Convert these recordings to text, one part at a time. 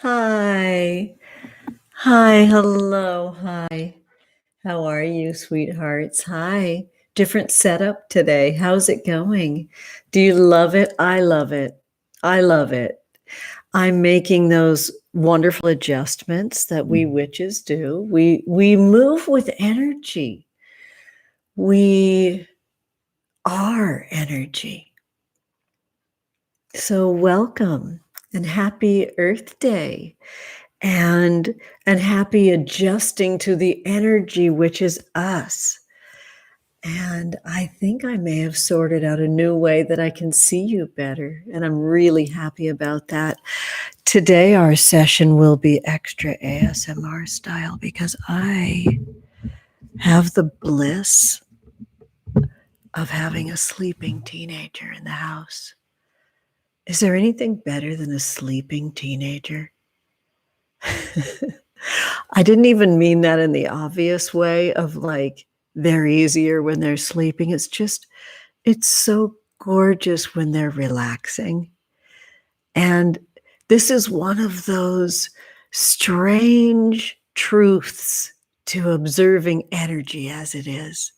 Hi. Hi. Hello. Hi. How are you, sweethearts? Hi. Different setup today. How's it going? Do you love it? I love it. I love it. I'm making those wonderful adjustments that we witches do. We move with energy. We are energy. So welcome and happy Earth Day. And happy adjusting to the energy, which is us. And I think I may have sorted out a new way that I can see you better. And I'm really happy about that. Today, our session will be extra ASMR style because I have the bliss of having a sleeping teenager in the house. Is there anything better than a sleeping teenager? I didn't even mean that in the obvious way of like they're easier when they're sleeping. It's just, it's so gorgeous when they're relaxing. And this is one of those strange truths to observing energy as it is.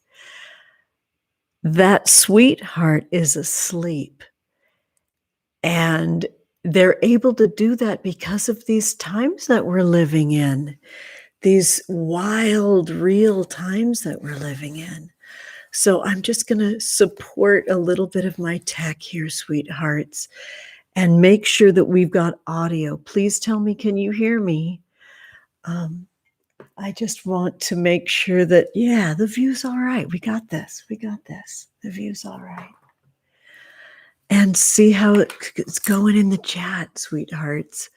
That sweetheart is asleep. And they're able to do that because of these times that we're living in, these wild, real times that we're living in. So I'm just going to support a little bit of my tech here, sweethearts, and make sure that we've got audio. Please tell me, can you hear me? I just want to make sure that, yeah, the view's all right. We got this. We got this. The view's all right. And see how it's going in the chat, sweethearts.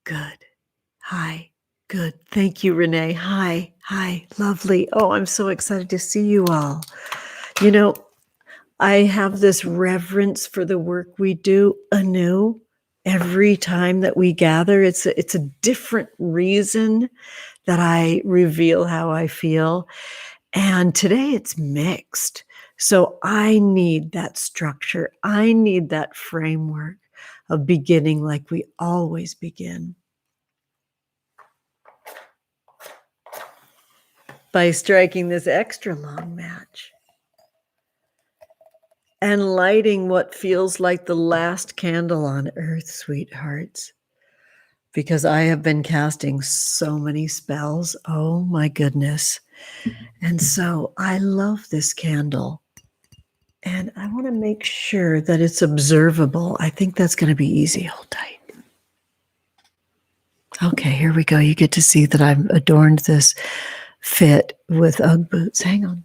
Good. Hi. Good. Thank you, Renee. Hi. Hi. Lovely. Oh, I'm so excited to see you all. You know, I have this reverence for the work we do anew every time that we gather. It's a different reason that I reveal how I feel. And today it's mixed. So I need that structure. I need that framework of beginning like we always begin. By striking this extra long match. And lighting what feels like the last candle on earth, sweethearts. Because I have been casting so many spells. Oh my goodness. And so I love this candle. And I want to make sure that it's observable. I think that's going to be easy. Hold tight. Okay, here we go. You get to see that I've adorned this fit with Ugg boots. Hang on.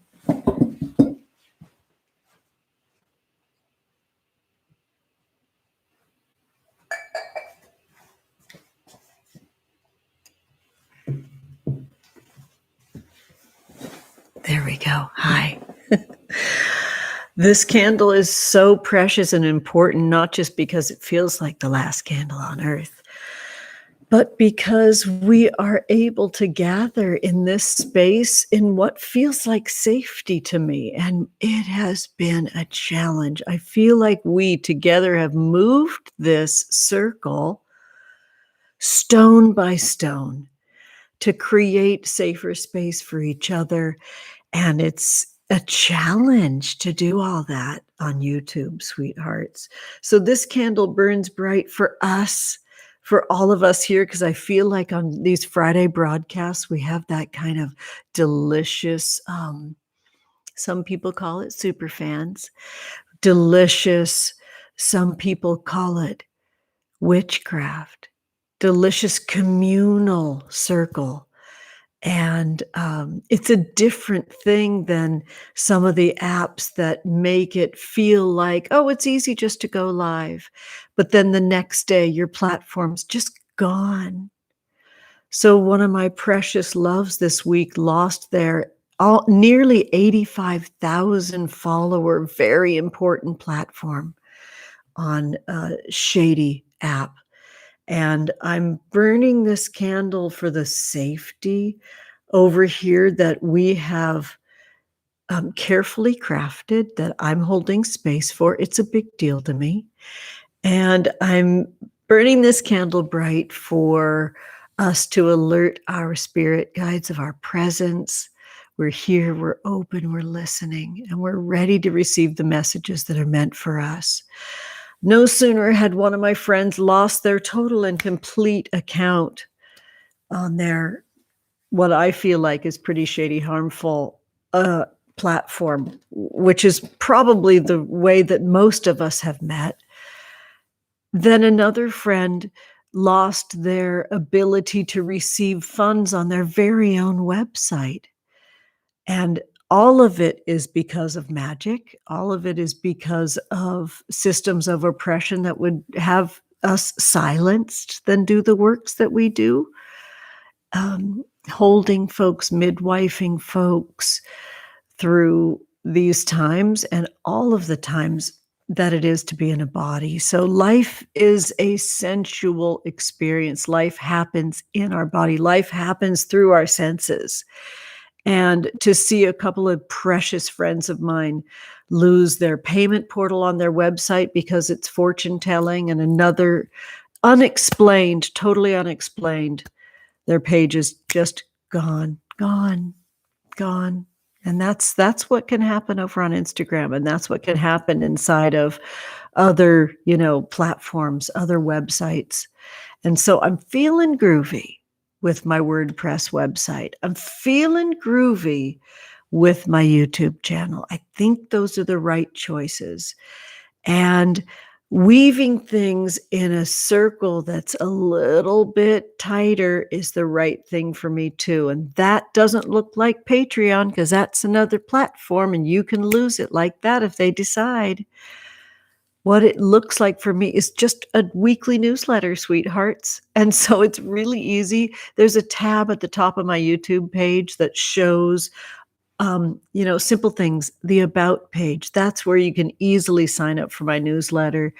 There we go. Hi. This candle is so precious and important, not just because it feels like the last candle on earth, but because we are able to gather in this space in what feels like safety to me. And it has been a challenge. I feel like we together have moved this circle stone by stone to create safer space for each other. And it's a challenge to do all that on YouTube, sweethearts. So this candle burns bright for us, for all of us here, because I feel like on these Friday broadcasts, we have that kind of delicious, some people call it super fans, delicious, some people call it witchcraft, delicious communal circle. And it's a different thing than some of the apps that make it feel like, oh, it's easy just to go live. But then the next day, your platform's just gone. So one of my precious loves this week lost their nearly 85,000 follower, very important platform on a shady app. And I'm burning this candle for the safety over here that we have carefully crafted, that I'm holding space for. It's a big deal to me. And I'm burning this candle bright for us to alert our spirit guides of our presence. We're here, we're open, we're listening, and we're ready to receive the messages that are meant for us. No sooner had one of my friends lost their total and complete account on their, what I feel like is pretty shady, harmful platform, which is probably the way that most of us have met. Then another friend lost their ability to receive funds on their very own website. And all of it is because of magic. All of it is because of systems of oppression that would have us silenced than do the works that we do. Holding folks, midwifing folks through these times and all of the times that it is to be in a body. So life is a sensual experience. Life happens in our body. Life happens through our senses. And to see a couple of precious friends of mine lose their payment portal on their website because it's fortune telling, and another unexplained, totally unexplained, their page is just gone. And that's what can happen over on Instagram. And that's what can happen inside of other, platforms, other websites. And so I'm feeling groovy with my WordPress website. I'm feeling groovy with my YouTube channel. I think those are the right choices. And weaving things in a circle that's a little bit tighter is the right thing for me too. And that doesn't look like Patreon, because that's another platform and you can lose it like that if they decide. What it looks like for me is just a weekly newsletter, sweethearts. And so it's really easy. There's a tab at the top of my YouTube page that shows simple things, the about page. That's where you can easily sign up for my newsletter.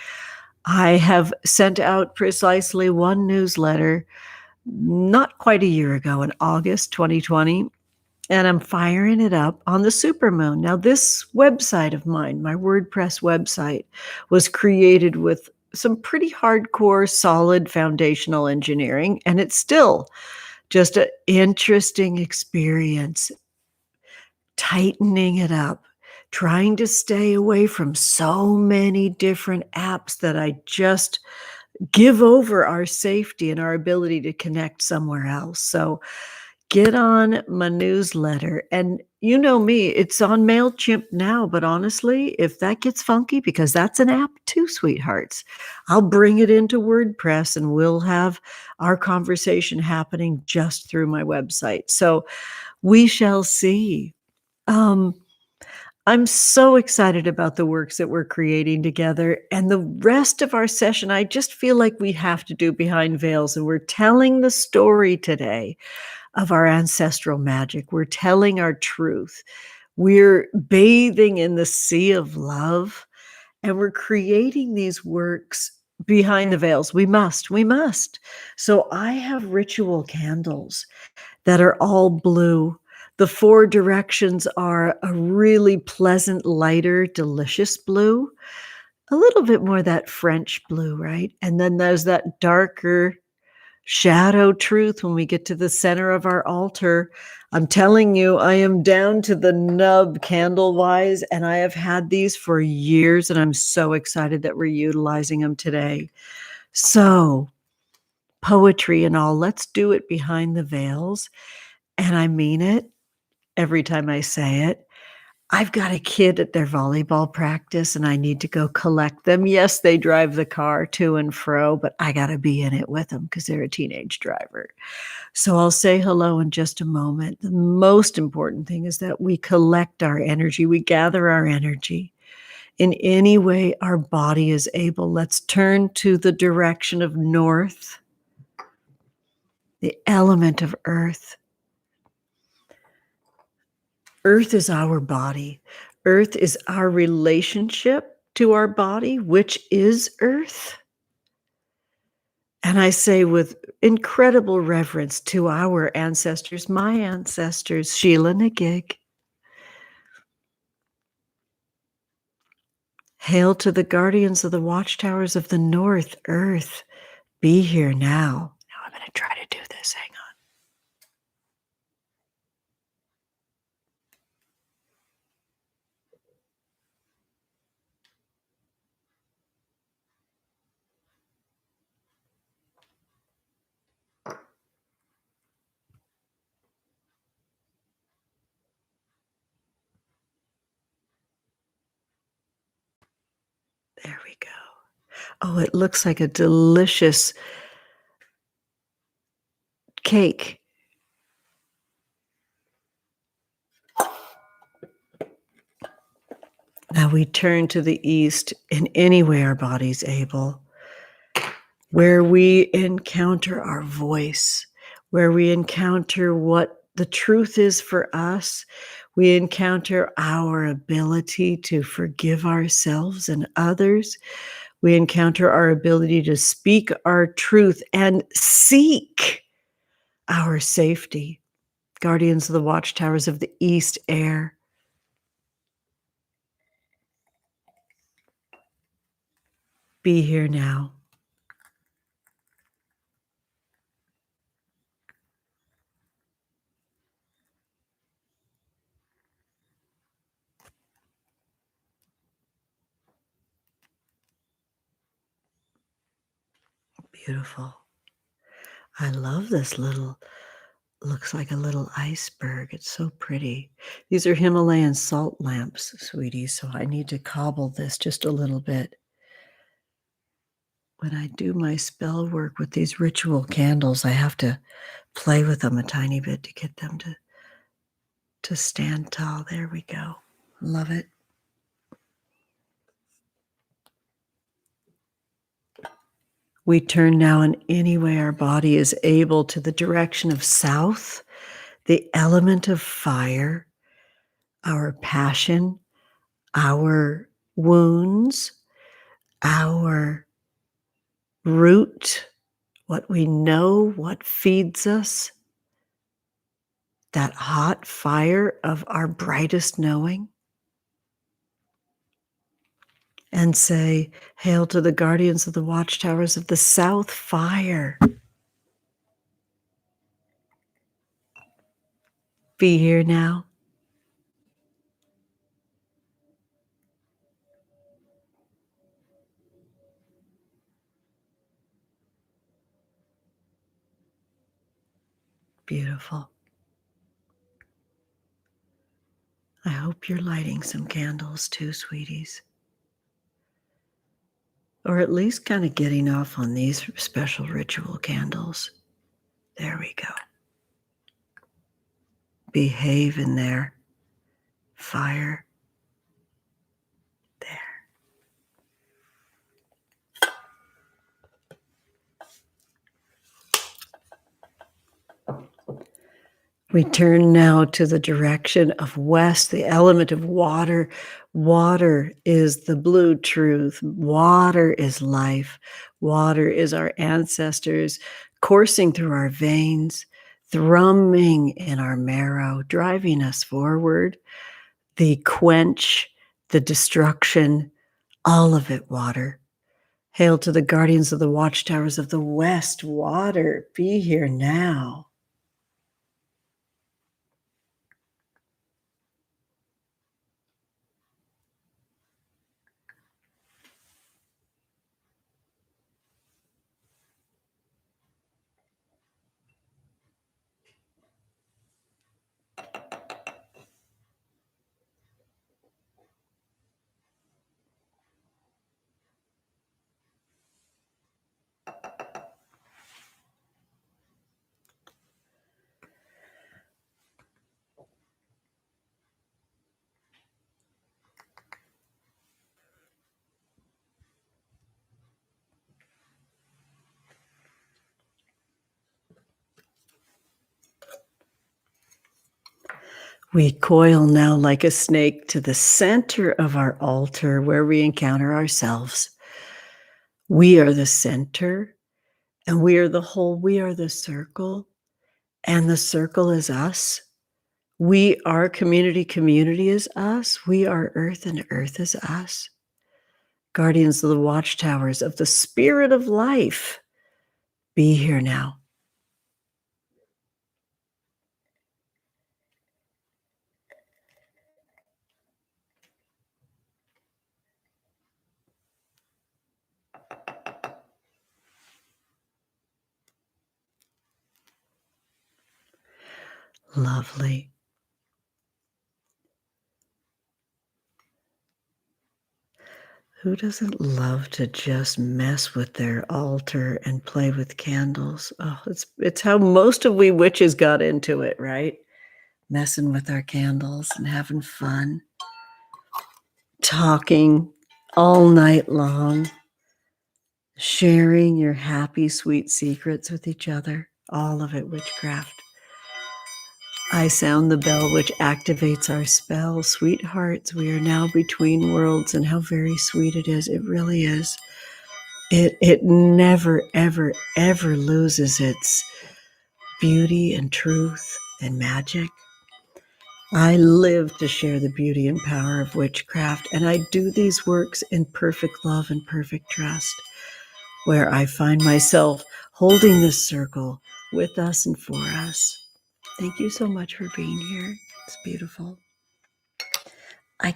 I have sent out precisely one newsletter not quite a year ago, in August 2020, and I'm firing it up on the supermoon. Now, this website of mine, my WordPress website, was created with some pretty hardcore, solid foundational engineering, and it's still just an interesting experience, tightening it up, trying to stay away from so many different apps that I just give over our safety and our ability to connect somewhere else. So get on my newsletter. And you know me, it's on MailChimp now, but honestly, if that gets funky, because that's an app too, sweethearts, I'll bring it into WordPress and we'll have our conversation happening just through my website. So we shall see. I'm so excited about the works that we're creating together, and the rest of our session, I just feel like we have to do behind veils, and we're telling the story today of our ancestral magic. We're telling our truth. We're bathing in the sea of love, and we're creating these works behind the veils. We must. So I have ritual candles that are all blue. The 4 directions are a really pleasant, lighter, delicious blue, a little bit more that French blue, right? And then there's that darker shadow truth when we get to the center of our altar. I'm telling you, I am down to the nub candle-wise, and I have had these for years, and I'm so excited that we're utilizing them today. So, poetry and all, let's do it behind the veils. And I mean it every time I say it. I've got a kid at their volleyball practice and I need to go collect them. Yes, they drive the car to and fro, but I got to be in it with them because they're a teenage driver. So I'll say hello in just a moment. The most important thing is that we collect our energy. We gather our energy in any way our body is able. Let's turn to the direction of north, the element of earth. Earth is our body. Earth is our relationship to our body, which is earth. And I say with incredible reverence to our ancestors, my ancestors, Sheila Nagig. Hail to the guardians of the watchtowers of the north, earth. Be here now. Now I'm going to try to do this. Hang on. There we go. Oh, it looks like a delicious cake. Now we turn to the east in any way our body's able, where we encounter our voice, where we encounter what the truth is for us. We encounter our ability to forgive ourselves and others. We encounter our ability to speak our truth and seek our safety. Guardians of the watchtowers of the east air. Be here now. Beautiful. I love this little, looks like a little iceberg. It's so pretty. These are Himalayan salt lamps, sweeties, so I need to cobble this just a little bit. When I do my spell work with these ritual candles, I have to play with them a tiny bit to get them to stand tall. There we go. Love it. We turn now in any way our body is able to the direction of south, the element of fire, our passion, our wounds, our root, what we know, what feeds us, that hot fire of our brightest knowing. And say, hail to the guardians of the watchtowers of the south fire. Be here now. Beautiful. I hope you're lighting some candles too, sweeties. Or at least kind of getting off on these special ritual candles. There we go. Behave in there. Fire. There. We turn now to the direction of west, the element of water. Water is the blue truth. Water is life. Water is our ancestors coursing through our veins, thrumming in our marrow, driving us forward. The quench, the destruction, all of it water. Hail to the guardians of the watchtowers of the west. Water, be here now. We coil now like a snake to the center of our altar where we encounter ourselves. We are the center, and we are the whole. We are the circle, and the circle is us. We are community. Community is us. We are earth, and earth is us. Guardians of the watchtowers of the spirit of life. Be here now. Lovely. Who doesn't love to just mess with their altar and play with candles? Oh, it's how most of we witches got into it, right? Messing with our candles and having fun, talking all night long, sharing your happy, sweet secrets with each other. All of it witchcraft. I sound the bell which activates our spell. Sweethearts, we are now between worlds, and how very sweet it is. It really is. It never, ever, ever loses its beauty and truth and magic. I live to share the beauty and power of witchcraft, and I do these works in perfect love and perfect trust, where I find myself holding this circle with us and for us. Thank you so much for being here. It's beautiful. I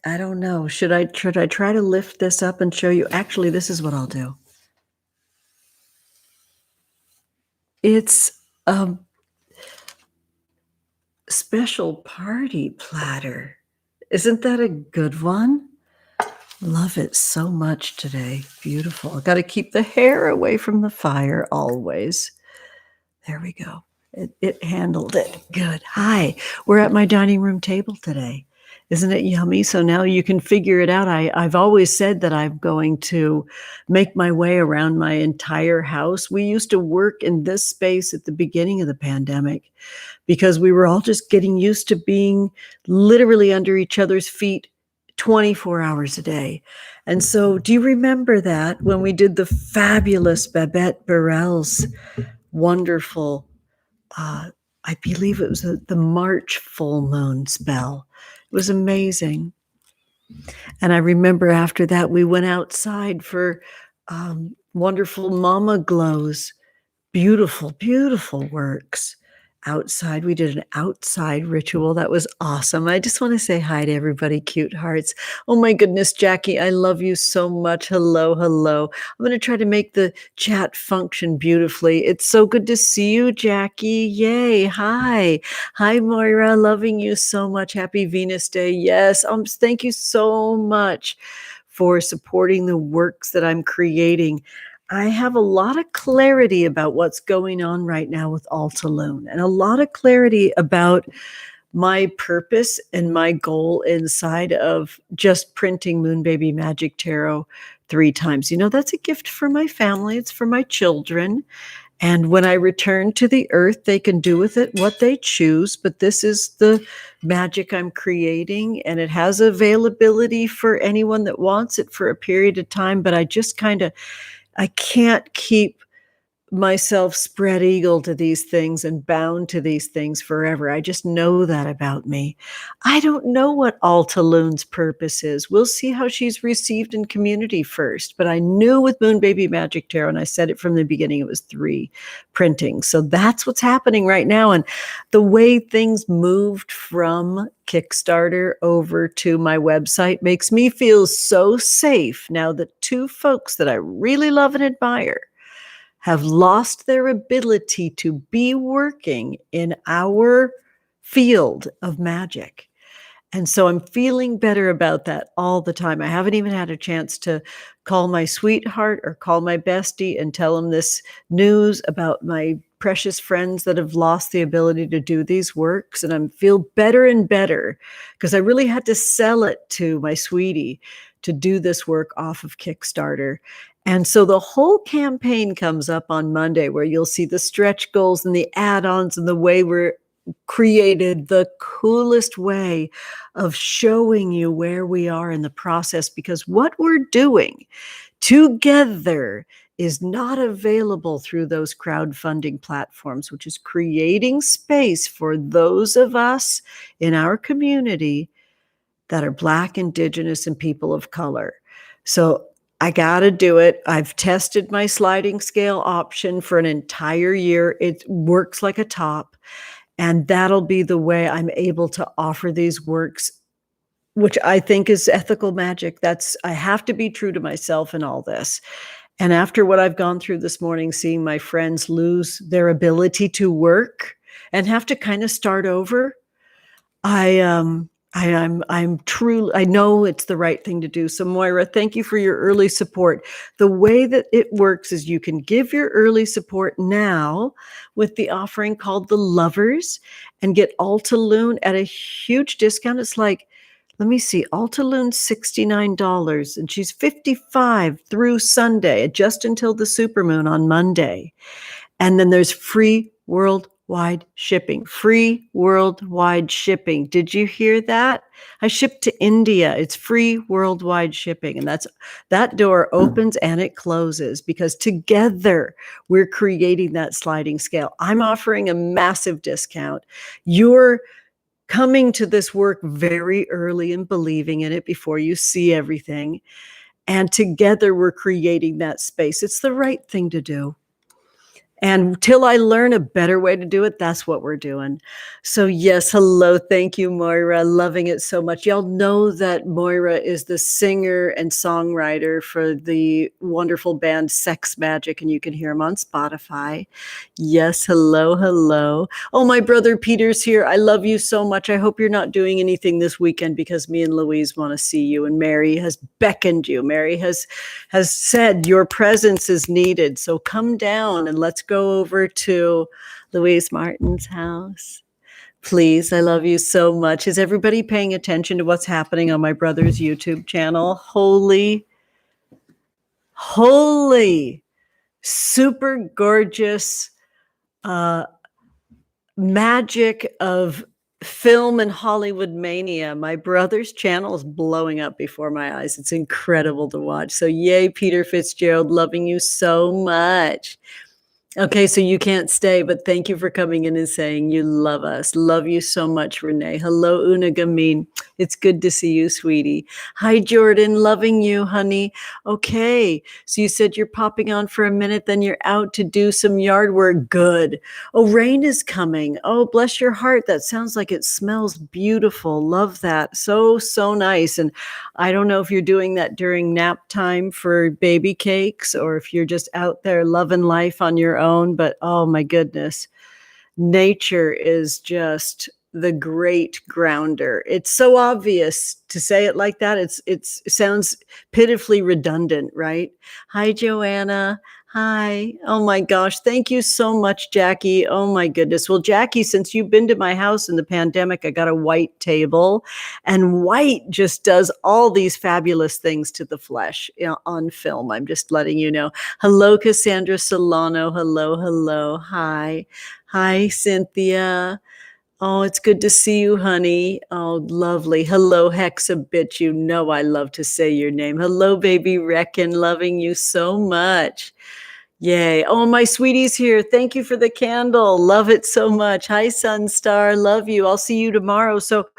don't know. Should I try to lift this up and show you? Actually, this is what I'll do. It's a special party platter. Isn't that a good one? Love it so much today. Beautiful. I got to keep the hair away from the fire always. There we go. It handled it. Good. Hi. We're at my dining room table today. Isn't it yummy? So now you can figure it out. I've always said that I'm going to make my way around my entire house. We used to work in this space at the beginning of the pandemic because we were all just getting used to being literally under each other's feet 24 hours a day. And so do you remember that when we did the fabulous Babette Burrell's wonderful, I believe it was the March full moon spell. It was amazing. And I remember after that, we went outside for wonderful mama glows, beautiful, beautiful works outside. We did an outside ritual. That was awesome. I just want to say hi to everybody, cute hearts. Oh my goodness, Jackie, I love you so much. Hello, hello. I'm going to try to make the chat function beautifully. It's so good to see you, Jackie. Yay. Hi. Hi, Moira. Loving you so much. Happy Venus Day. Yes. Thank you so much for supporting the works that I'm creating. I have a lot of clarity about what's going on right now with Altalune, and a lot of clarity about my purpose and my goal inside of just printing Moon Baby Magick Tarot 3 times. You know, that's a gift for my family. It's for my children. And when I return to the earth, they can do with it what they choose. But this is the magic I'm creating, and it has availability for anyone that wants it for a period of time. But I can't keep myself spread eagle to these things and bound to these things forever. I just know that about me. I don't know what Altalune's purpose is. We'll see how she's received in community first. But I knew with Moon Baby Magick Tarot, and I said it from the beginning, it was 3 printings. So that's what's happening right now. And the way things moved from Kickstarter over to my website makes me feel so safe now that 2 folks that I really love and admire have lost their ability to be working in our field of magic. And so I'm feeling better about that all the time. I haven't even had a chance to call my sweetheart or call my bestie and tell him this news about my precious friends that have lost the ability to do these works. And I feel better and better because I really had to sell it to my sweetie to do this work off of Kickstarter. And so the whole campaign comes up on Monday, where you'll see the stretch goals and the add-ons and the way we're created the coolest way of showing you where we are in the process, because what we're doing together is not available through those crowdfunding platforms, which is creating space for those of us in our community that are Black, Indigenous, and people of color. So I got to do it. I've tested my sliding scale option for an entire year. It works like a top. And that'll be the way I'm able to offer these works, which I think is ethical magic. I have to be true to myself in all this. And after what I've gone through this morning, seeing my friends lose their ability to work and have to kind of start over, I'm truly, I know it's the right thing to do. So Moira, thank you for your early support. The way that it works is you can give your early support now with the offering called the Lovers and get Altalune at a huge discount. It's like, let me see, Altalune $69 and she's 55 through Sunday, just until the supermoon on Monday. And then there's free worldwide shipping. Free worldwide shipping. Did you hear that? I shipped to India. It's free worldwide shipping. And that door opens and it closes because together we're creating that sliding scale. I'm offering a massive discount. You're coming to this work very early and believing in it before you see everything. And together we're creating that space. It's the right thing to do. And till I learn a better way to do it, that's what we're doing. So yes, hello. Thank you, Moira. Loving it so much. Y'all know that Moira is the singer and songwriter for the wonderful band Sex Magic, and you can hear him on Spotify. Yes, hello, hello. Oh, my brother Peter's here. I love you so much. I hope you're not doing anything this weekend because me and Louise want to see you, and Mary has beckoned you. Mary has said your presence is needed. So come down and let's go over to Louise Martin's house. Please, I love you so much. Is everybody paying attention to what's happening on my brother's YouTube channel? Holy, super gorgeous magic of film and Hollywood mania. My brother's channel is blowing up before my eyes. It's incredible to watch. So yay, Peter Fitzgerald, loving you so much. Okay, so you can't stay, but thank you for coming in and saying you love us. Love you so much, Renee. Hello, Una Gamin. It's good to see you, sweetie. Hi, Jordan. Loving you, honey. Okay, so you said you're popping on for a minute, then you're out to do some yard work. Good. Oh, rain is coming. Oh, bless your heart. That sounds like it smells beautiful. Love that. So nice. And I don't know if you're doing that during nap time for baby cakes or if you're just out there loving life on your own, but oh my goodness, nature is just the great grounder. It's so obvious to say it like that. It sounds pitifully redundant, right? Hi, Joanna. Hi. Oh my gosh. Thank you so much, Jackie. Oh my goodness. Well, Jackie, since you've been to my house in the pandemic, I got a white table, and white just does all these fabulous things to the flesh, on film. I'm just letting you know. Hello, Cassandra Solano. Hello. Hi, Cynthia. Oh, it's good to see you, honey. Oh, lovely. Hello, Hexabit. You know I love to say your name. Hello, baby Reckon. Loving you so much. Yay. Oh, my sweetie's here. Thank you for the candle. Love it so much. Hi, Sunstar. Love you. I'll see you tomorrow. So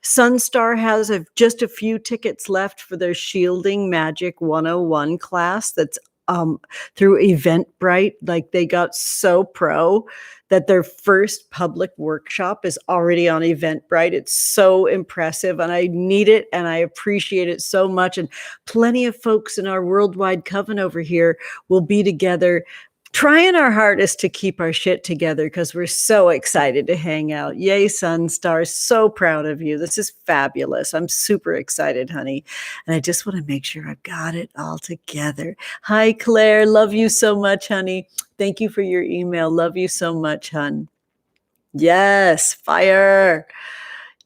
Sunstar has just a few tickets left for their Shielding Magic 101 class that's through Eventbrite. Like, they got so pro that their first public workshop is already on Eventbrite. It's so impressive, and I need it, and I appreciate it so much. And plenty of folks in our worldwide coven over here will be together, trying our hardest to keep our shit together because we're so excited to hang out. Yay, Sunstar. So proud of you. This is fabulous. I'm super excited, honey. And I just want to make sure I've got it all together. Hi, Claire. Love you so much, honey. Thank you for your email. Love you so much, hon. Yes, fire.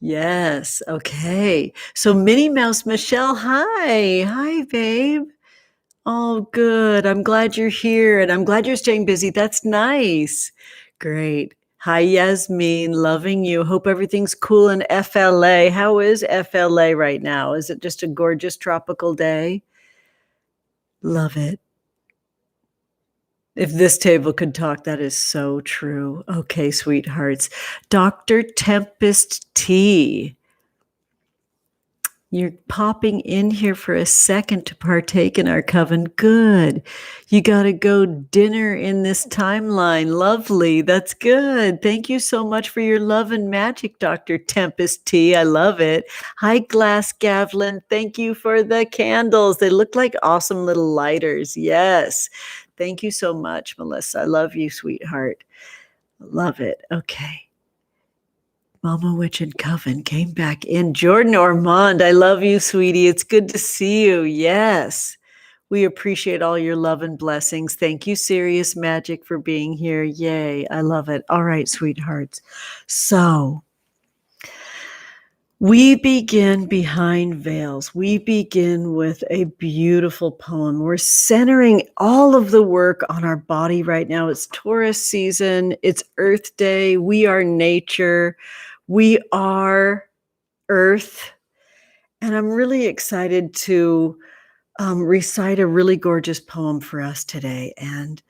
Yes. Okay. So Minnie Mouse Michelle, hi. Hi, babe. Oh, good. I'm glad you're here, and I'm glad you're staying busy. That's nice. Great. Hi, Yasmin. Loving you. Hope everything's cool in FLA. How is FLA right now? Is it just a gorgeous tropical day? Love it. If this table could talk, that is so true. Okay, sweethearts. Dr. Tempest T. You're popping in here for a second to partake in our coven. Good. You got to go dinner in this timeline. Lovely. That's good. Thank you so much for your love and magic, Dr. Tempest T. I love it. Hi, Glass Gavlin. Thank you for the candles. They look like awesome little lighters. Yes. Thank you so much, Melissa. I love you, sweetheart. Love it. Okay. Mama Witch and Coven came back in. Jordan Ormond, I love you, sweetie. It's good to see you. Yes. We appreciate all your love and blessings. Thank you, Serious Magic, for being here. Yay. I love it. All right, sweethearts. So we begin behind veils. We begin with a beautiful poem. We're centering all of the work on our body right now. It's Taurus season. It's Earth Day. We are nature. We are Earth. And I'm really excited to recite a really gorgeous poem for us today. And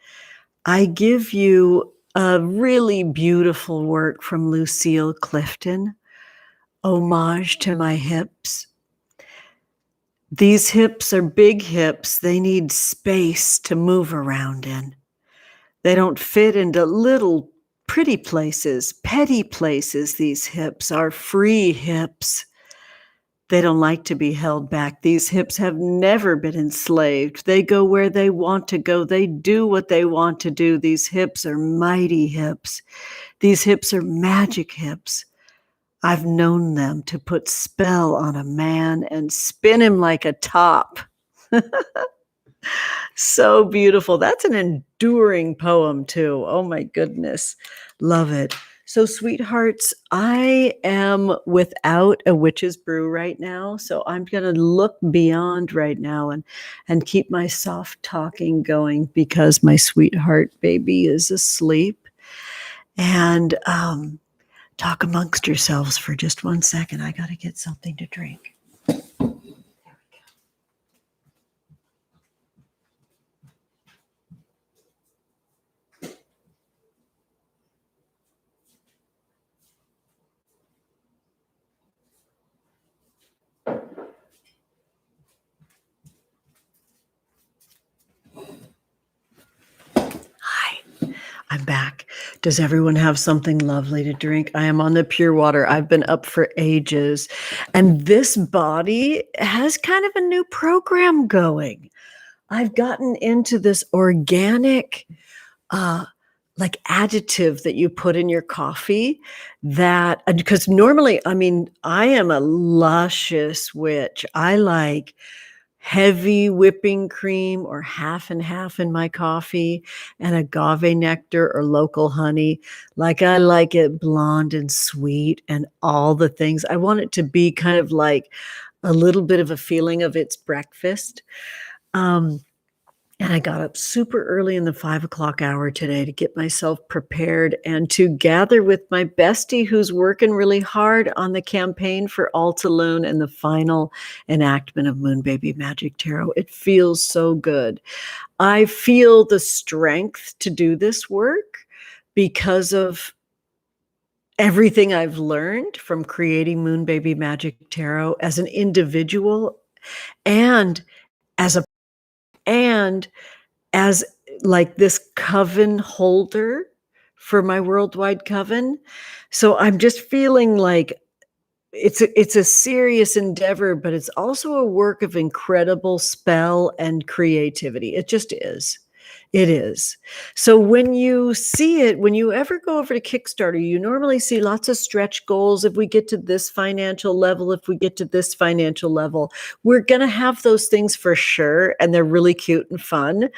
I give you a really beautiful work from Lucille Clifton, Homage to My Hips. These hips are big hips. They need space to move around in. They don't fit into little pretty places, petty places. These hips are free hips. They don't like to be held back. These hips have never been enslaved. They go where they want to go. They do what they want to do. These hips are mighty hips. These hips are magic hips. I've known them to put spell on a man and spin him like a top. So beautiful. That's an enduring poem too. Oh my goodness. Love it. So sweethearts, I am without a witch's brew right now. So I'm going to look beyond right now and keep my soft talking going because my sweetheart baby is asleep. And talk amongst yourselves for just 1 second. I got to get something to drink. I'm back. Does everyone have something lovely to drink? I am on the pure water. I've been up for ages. And this body has kind of a new program going. I've gotten into this organic, like additive that you put in your coffee that, because normally, I mean, I am a luscious witch. I like heavy whipping cream or half and half in my coffee and agave nectar or local honey. Like I like it blonde and sweet and all the things. I want it to be kind of like a little bit of a feeling of its breakfast. And I got up super early in the 5 o'clock hour today to get myself prepared and to gather with my bestie who's working really hard on the campaign for Altalune and the final enactment of Moon Baby Magick Tarot. It feels so good. I feel the strength to do this work because of everything I've learned from creating Moon Baby Magick Tarot as an individual and as a and as like this coven holder for my worldwide coven. So I'm just feeling like it's a serious endeavor, but it's also a work of incredible spell and creativity. It just is. It is. So when you see it, when you ever go over to Kickstarter, you normally see lots of stretch goals. If we get to this financial level, if we get to this financial level, we're going to have those things for sure. And they're really cute and fun.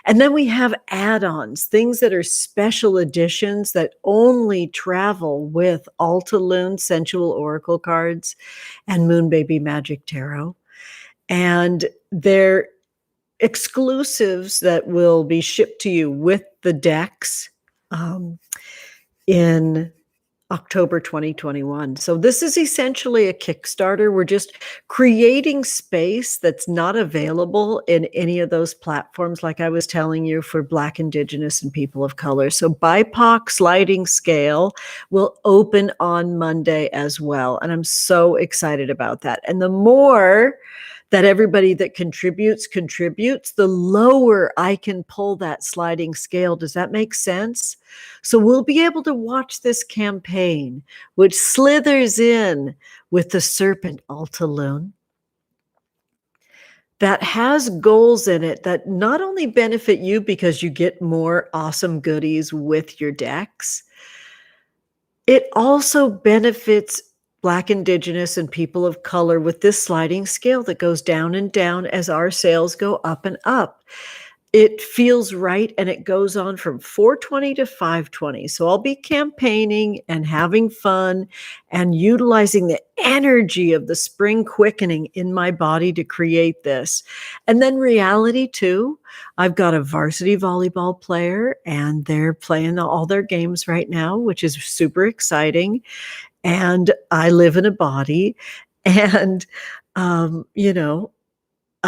And then we have add-ons, things that are special editions that only travel with Altalune Sensual Oracle Cards and Moon Baby Magick Tarot. And they're exclusives that will be shipped to you with the decks in October 2021. So this is essentially a Kickstarter. We're just creating space that's not available in any of those platforms, like I was telling you, for Black, Indigenous, and people of color. So BIPOC sliding scale will open on Monday as well. And I'm so excited about that. And the more that everybody that contributes, the lower I can pull that sliding scale. Does that make sense? So we'll be able to watch this campaign, which slithers in with the serpent Altalune, that has goals in it that not only benefit you because you get more awesome goodies with your decks, it also benefits Black, Indigenous, and people of color with this sliding scale that goes down and down as our sales go up and up. It feels right, and it goes on from 420 to 520. So I'll be campaigning and having fun and utilizing the energy of the spring quickening in my body to create this. And then reality too. I've got a varsity volleyball player, and they're playing all their games right now, which is super exciting. And I live in a body, and, I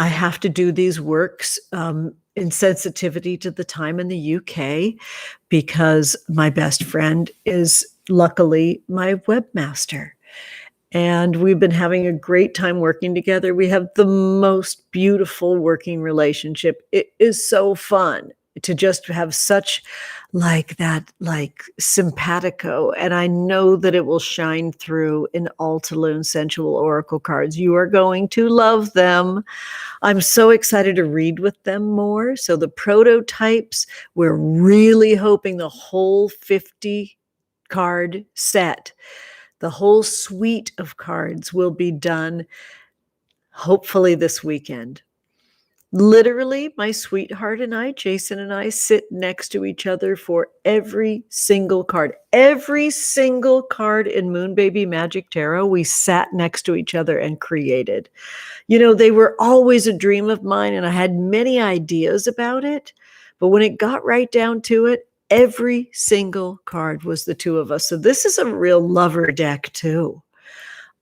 have to do these works in sensitivity to the time in the UK, because my best friend is luckily my webmaster. And we've been having a great time working together. We have the most beautiful working relationship. It is so fun to just have such simpatico. And I know that it will shine through in Altalune Sensual Oracle Cards. You are going to love them. I'm so excited to read with them more. So the prototypes, we're really hoping the whole 50 card set, the whole suite of cards will be done hopefully this weekend. Literally, my sweetheart and I, Jason and I, sit next to each other for every single card. Every single card in Moonbaby Magick Tarot, we sat next to each other and created. They were always a dream of mine, and I had many ideas about it. But when it got right down to it, every single card was the two of us. So this is a real lover deck too.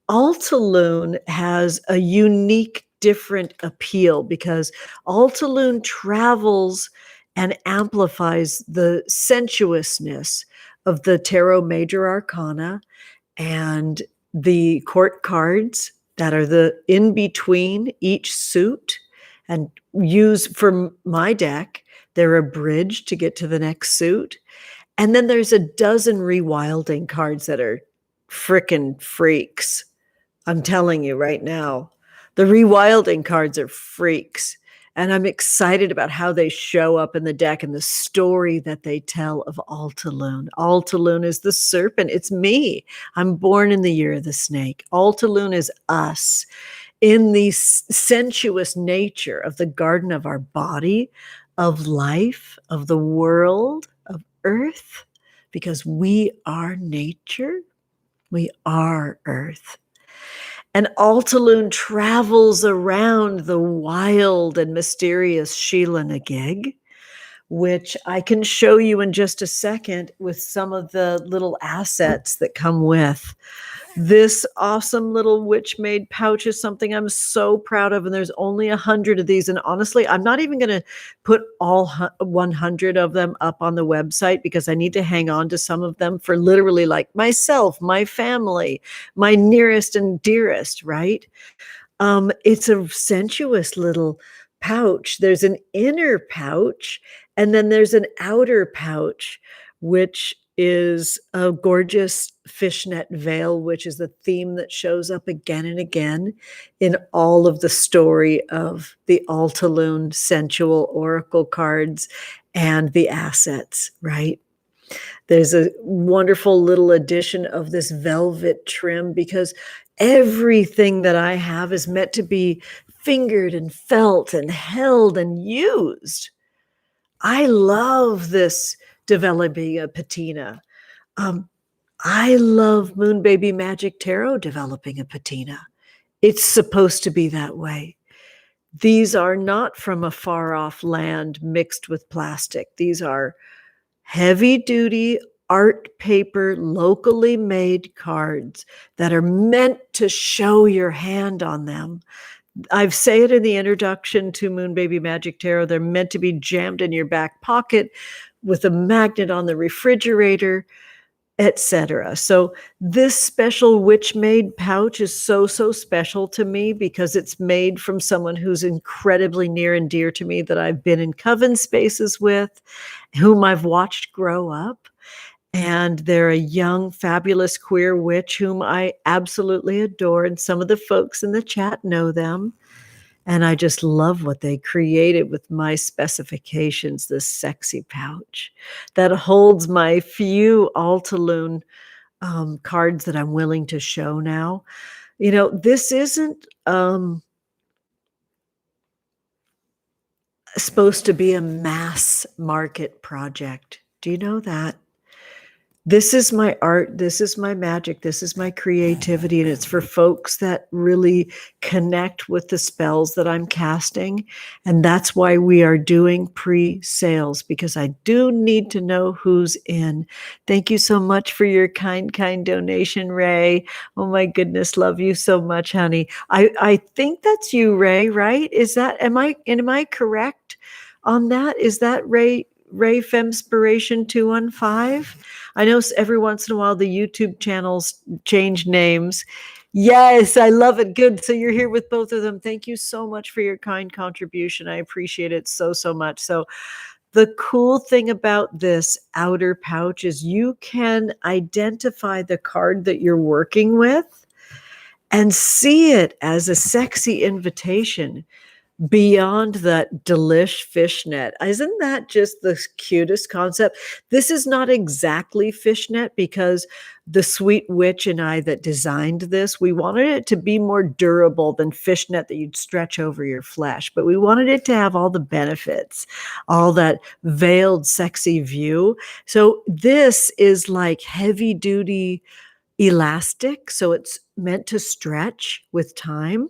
Altalune has a unique, different appeal because Altalune travels and amplifies the sensuousness of the Tarot Major Arcana and the court cards that are the in between each suit, and use for my deck, they're a bridge to get to the next suit. And then there's a dozen rewilding cards that are frickin' freaks. I'm telling you right now, the rewilding cards are freaks. And I'm excited about how they show up in the deck and the story that they tell of Altalune. Altalune is the serpent. It's me. I'm born in the year of the snake. Altalune is us in the sensuous nature of the garden of our body, of life, of the world, of earth, because we are nature. We are earth. And Altalune travels around the wild and mysterious Sheila Nagig, which I can show you in just a second with some of the little assets that come with. This awesome little witch-made pouch is something I'm so proud of, and there's only 100 of these. And honestly, I'm not even going to put all 100 of them up on the website because I need to hang on to some of them for literally like myself, my family, my nearest and dearest, right? It's a sensuous little pouch. There's an inner pouch, and then there's an outer pouch, which is a gorgeous fishnet veil, which is the theme that shows up again and again in all of the story of the Altalune Sensual Oracle Cards and the assets, right? There's a wonderful little addition of this velvet trim because everything that I have is meant to be fingered and felt and held and used. I love this developing a patina. I love Moonbaby Magick Tarot developing a patina. It's supposed to be that way. These are not from a far off land mixed with plastic. These are heavy duty art paper, locally made cards that are meant to show your hand on them. I say it in the introduction to Moon Baby Magick Tarot. They're meant to be jammed in your back pocket with a magnet on the refrigerator, etc. So this special witch-made pouch is so special to me because it's made from someone who's incredibly near and dear to me, that I've been in coven spaces with, whom I've watched grow up. And they're a young, fabulous queer witch whom I absolutely adore. And some of the folks in the chat know them. And I just love what they created with my specifications, this sexy pouch that holds my few Altalune cards that I'm willing to show now. You know, this isn't supposed to be a mass market project. Do you know that? This is my art, this is my magic, this is my creativity, and it's for folks that really connect with the spells that I'm casting. And that's why we are doing pre-sales, because I do need to know who's in. Thank you so much for your kind donation, Ray. Oh my goodness, love you so much, honey. I think that's you, Ray, right? Is that, am I correct on that? Is that Ray Femspiration 215? I know every once in a while the YouTube channels change names. Yes, I love it. Good. So you're here with both of them. Thank you so much for your kind contribution. I appreciate it so much. So the cool thing about this outer pouch is you can identify the card that you're working with and see it as a sexy invitation beyond that delish fishnet. Isn't that just the cutest concept? This is not exactly fishnet, because the sweet witch and I that designed this, we wanted it to be more durable than fishnet that you'd stretch over your flesh, but we wanted it to have all the benefits, all that veiled sexy view. So this is like heavy duty elastic, so it's meant to stretch with time.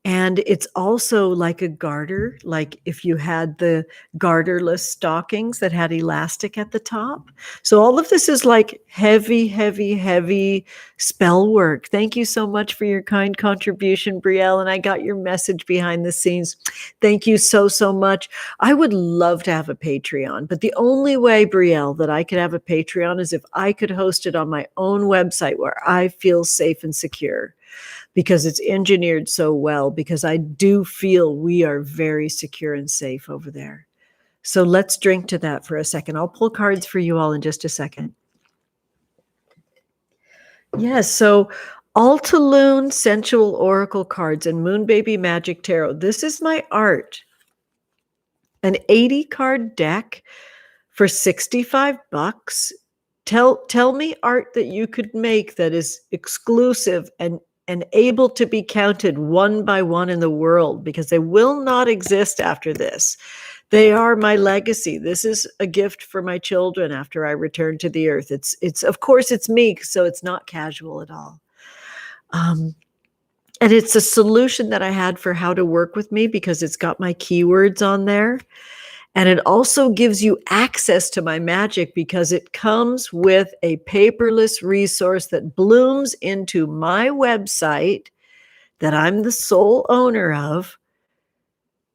And it's also like a garter, like if you had the garterless stockings that had elastic at the top. So all of this is like heavy spell work. Thank you so much for your kind contribution, Brielle. And I got your message behind the scenes. Thank you so much. I would love to have a Patreon, but the only way, Brielle, that I could have a Patreon is if I could host it on my own website where I feel safe and secure, because it's engineered so well, because I do feel we are very secure and safe over there. So let's drink to that for a second. I'll pull cards for you all in just a second. Yes, so Altalune Sensual Oracle Cards and Moon Baby Magick Tarot. This is my art. An 80 card deck for $65. Tell me art that you could make that is exclusive and able to be counted one by one in the world, because they will not exist after this. They are my legacy. This is a gift for my children after I return to the earth. It's of course it's me, so it's not casual at all. And it's a solution that I had for how to work with me, because it's got my keywords on there. And it also gives you access to my magic, because it comes with a paperless resource that blooms into my website that I'm the sole owner of,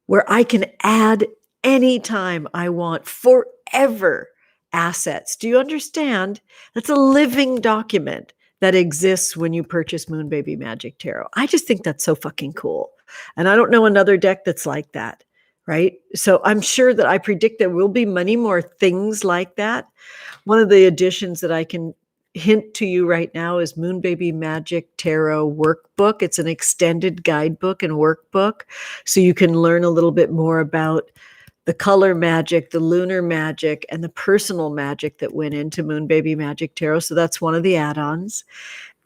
where I can add anytime I want, forever, assets. Do you understand? That's a living document that exists when you purchase Moon Baby Magick Tarot. I just think that's so fucking cool. And I don't know another deck that's like that. Right? So I'm sure that I predict there will be many more things like that. One of the additions that I can hint to you right now is Moon Baby Magick Tarot Workbook. It's an extended guidebook and workbook. So you can learn a little bit more about the color magic, the lunar magic, and the personal magic that went into Moon Baby Magick Tarot. So that's one of the add-ons.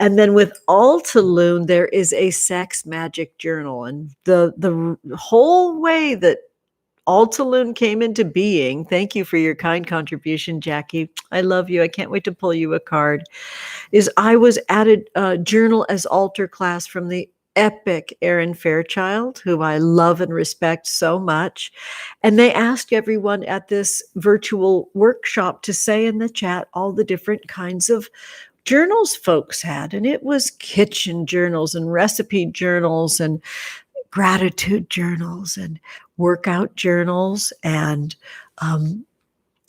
And then with Altalune, there is a sex magic journal. And the whole way that Altalune came into being, thank you for your kind contribution, Jackie. I love you. I can't wait to pull you a card. Is I was at a journal as altar class from the epic Aaron Fairchild, who I love and respect so much. And they asked everyone at this virtual workshop to say in the chat all the different kinds of journals folks had. And it was kitchen journals and recipe journals and gratitude journals and workout journals and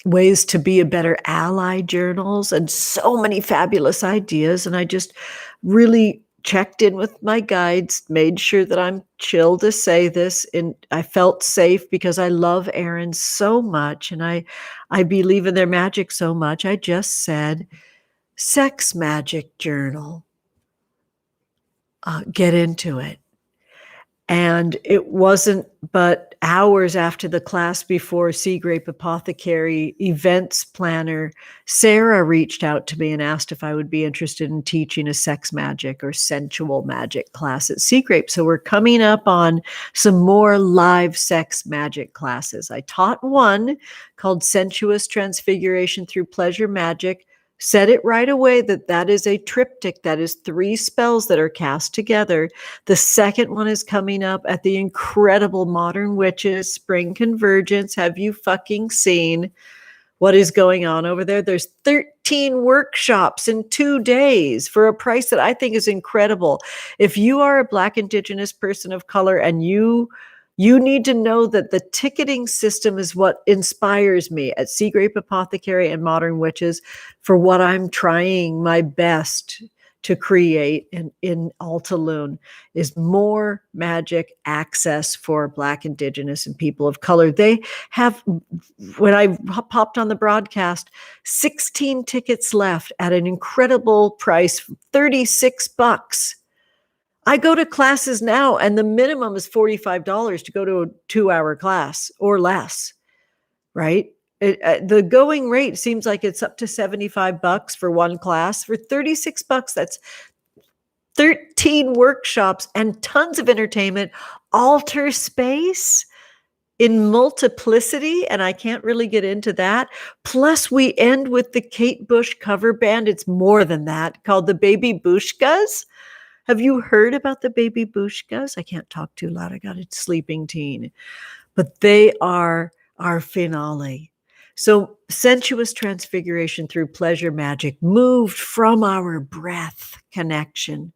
ways to be a better ally journals, and so many fabulous ideas. And I just really checked in with my guides, made sure that I'm chill to say this, and I felt safe because I love Aaron so much and I believe in their magic so much. I just said, sex magic journal, get into it. And it wasn't but hours after the class before Sea Grape Apothecary events planner Sarah reached out to me and asked if I would be interested in teaching a sex magic or sensual magic class at Sea Grape. So we're coming up on some more live sex magic classes. I taught one called Sensuous Transfiguration Through Pleasure Magic. Said it right away that is a triptych. That is 3 spells that are cast together. The second one is coming up at the incredible Modern Witches Spring Convergence. Have you fucking seen what is going on over there? There's 13 workshops in 2 days for a price that I think is incredible. If you are a Black, Indigenous person of color and you need to know that the ticketing system is what inspires me at Sea Grape Apothecary and Modern Witches for what I'm trying my best to create in Altalune is more magic access for Black, Indigenous, and people of color. They have, when I popped on the broadcast, 16 tickets left at an incredible price, $36. I go to classes now and the minimum is $45 to go to a 2-hour class or less, right? The going rate seems like it's up to $75 for one class. For $36, that's 13 workshops and tons of entertainment, altar space in multiplicity, and I can't really get into that. Plus, we end with the Kate Bush cover band. It's more than that, called the Baby Bushkas. Have you heard about the Baby Bushkas? I can't talk too loud. I got a sleeping teen. But they are our finale. So sensuous transfiguration through pleasure magic moved from our breath connection,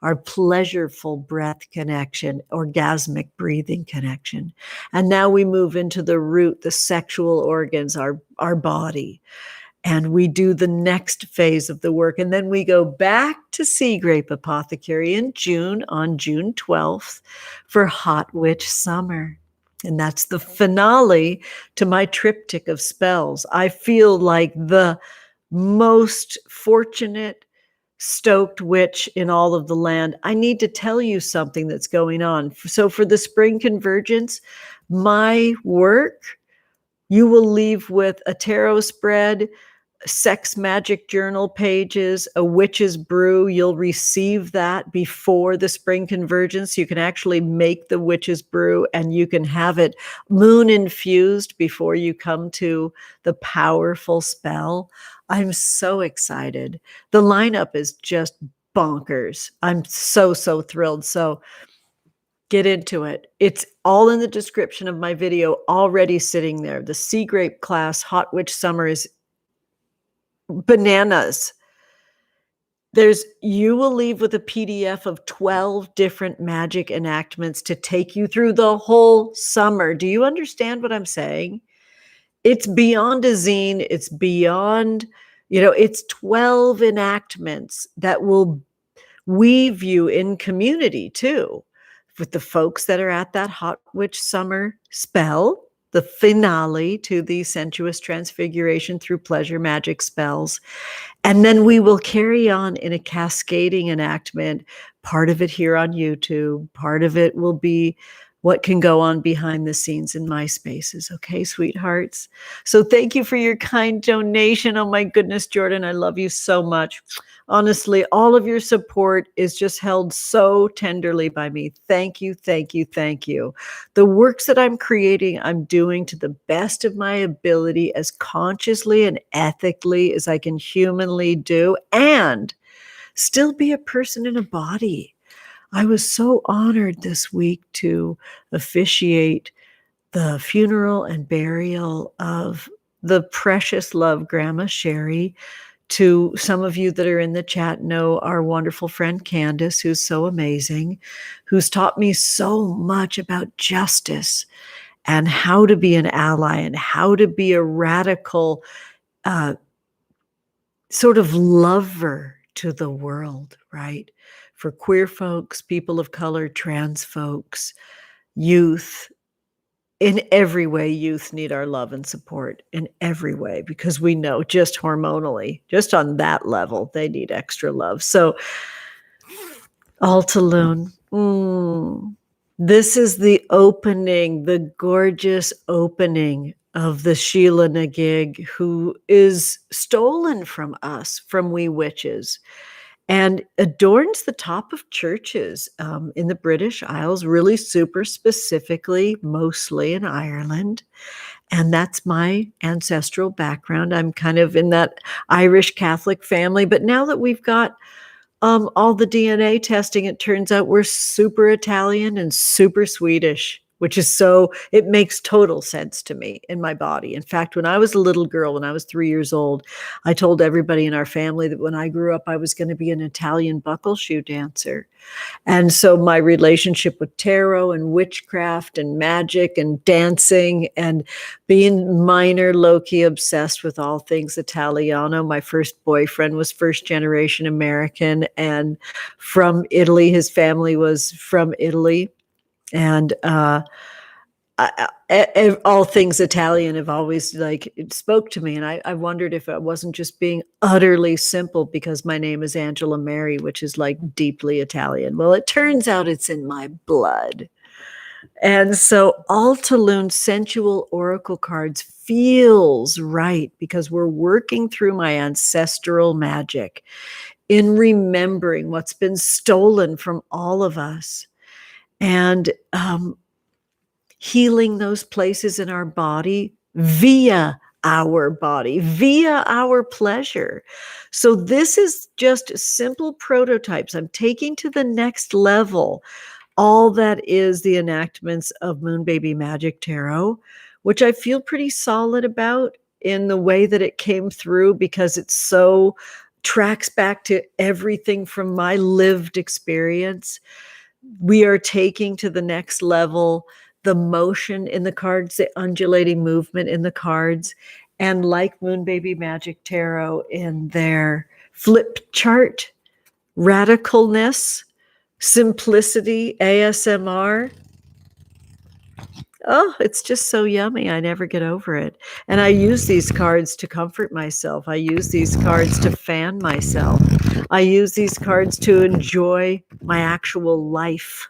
our pleasureful breath connection, orgasmic breathing connection. And now we move into the root, the sexual organs, our body. And we do the next phase of the work. And then we go back to Sea Grape Apothecary in June, on June 12th, for Hot Witch Summer. And that's the finale to my triptych of spells. I feel like the most fortunate, stoked witch in all of the land. I need to tell you something that's going on. So for the Spring Convergence, my work, you will leave with a tarot spread, sex magic journal pages, a witch's brew. You'll receive that before the Spring Convergence. You can actually make the witch's brew and you can have it moon infused before you come to the powerful spell. I'm so excited. The lineup is just bonkers. I'm so thrilled. So get into it. It's all in the description of my video, already sitting there. The Sea Grape class, Hot Witch Summer, is bananas. You will leave with a PDF of 12 different magic enactments to take you through the whole summer. Do you understand what I'm saying? It's beyond a zine. It's beyond, it's 12 enactments that will weave you in community too, with the folks that are at that Hot Witch Summer spell, the finale to the sensuous transfiguration through pleasure magic spells. And then we will carry on in a cascading enactment, part of it here on YouTube, part of it will be what can go on behind the scenes in my spaces. Okay, sweethearts? So thank you for your kind donation. Oh my goodness, Jordan, I love you so much. Honestly, all of your support is just held so tenderly by me. Thank you, thank you, thank you. The works that I'm creating, I'm doing to the best of my ability, as consciously and ethically as I can humanly do, and still be a person in a body. I was so honored this week to officiate the funeral and burial of the precious love Grandma Sherry. To some of you that are in the chat know our wonderful friend Candace, who's so amazing, who's taught me so much about justice and how to be an ally and how to be a radical sort of lover to the world, right? For queer folks, people of color, trans folks, youth. In every way, youth need our love and support in every way, because we know just hormonally, just on that level, they need extra love. So, Altalune, this is the opening, the gorgeous opening of the Sheila Nagig, who is stolen from us, from we witches, and adorns the top of churches in the British Isles, really super specifically, mostly in Ireland. And that's my ancestral background. I'm kind of in that Irish Catholic family. But now that we've got all the DNA testing, it turns out we're super Italian and super Swedish, which is it makes total sense to me in my body. In fact, when I was a little girl, when I was 3 years old, I told everybody in our family that when I grew up, I was going to be an Italian buckle shoe dancer. And so my relationship with tarot and witchcraft and magic and dancing and being minor low-key obsessed with all things Italiano. My first boyfriend was first generation American and from Italy. His family was from Italy. And all things Italian have always it spoke to me. And I wondered if I wasn't just being utterly simple because my name is Angela Mary, which is like deeply Italian. Well, it turns out it's in my blood. And so Altalune Sensual Oracle Cards feels right because we're working through my ancestral magic in remembering what's been stolen from all of us. And healing those places in our body via our body, via our pleasure. So this is just simple prototypes. I'm taking to the next level all that is the enactments of Moon Baby Magick Tarot, which I feel pretty solid about in the way that it came through, because it so tracks back to everything from my lived experience. We are taking to the next level the motion in the cards, the undulating movement in the cards, and like Moon Baby Magick Tarot in their flip chart, radicalness, simplicity, ASMR. Oh, it's just so yummy. I never get over it. And I use these cards to comfort myself. I use these cards to fan myself. I use these cards to enjoy my actual life,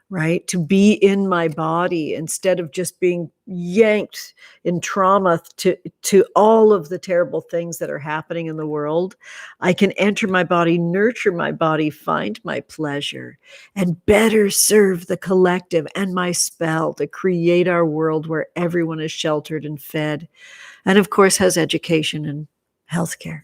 right? To be in my body instead of just being yanked in trauma to all of the terrible things that are happening in the world. I can enter my body, nurture my body, find my pleasure, and better serve the collective and my spell to create our world where everyone is sheltered and fed, and of course has education and healthcare.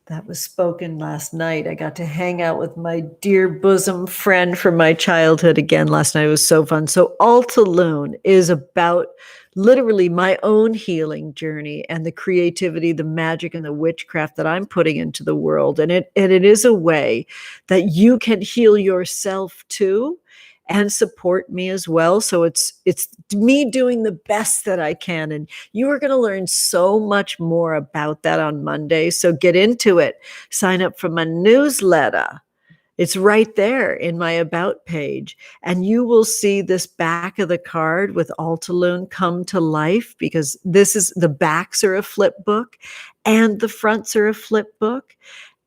That was spoken last night. I got to hang out with my dear bosom friend from my childhood again last night. It was so fun. So Altalune is about literally my own healing journey and the creativity, the magic, and the witchcraft that I'm putting into the world. And it is a way that you can heal yourself too and support me as well. So it's me doing the best that I can. And you are going to learn so much more about that on Monday. So get into it. Sign up for my newsletter. It's right there in my About page. And you will see this back of the card with Altalune come to life, because the backs are a flip book and the fronts are a flip book.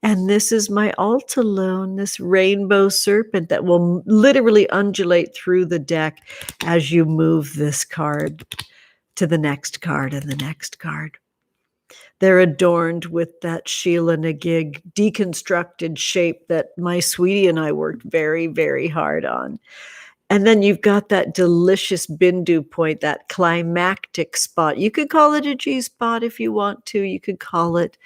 And this is my Altalune, this rainbow serpent that will literally undulate through the deck as you move this card to the next card and the next card. They're adorned with that Sheila Nagig deconstructed shape that my sweetie and I worked very, very hard on. And then you've got that delicious Bindu point, that climactic spot. You could call it a G-spot if you want to. You could call it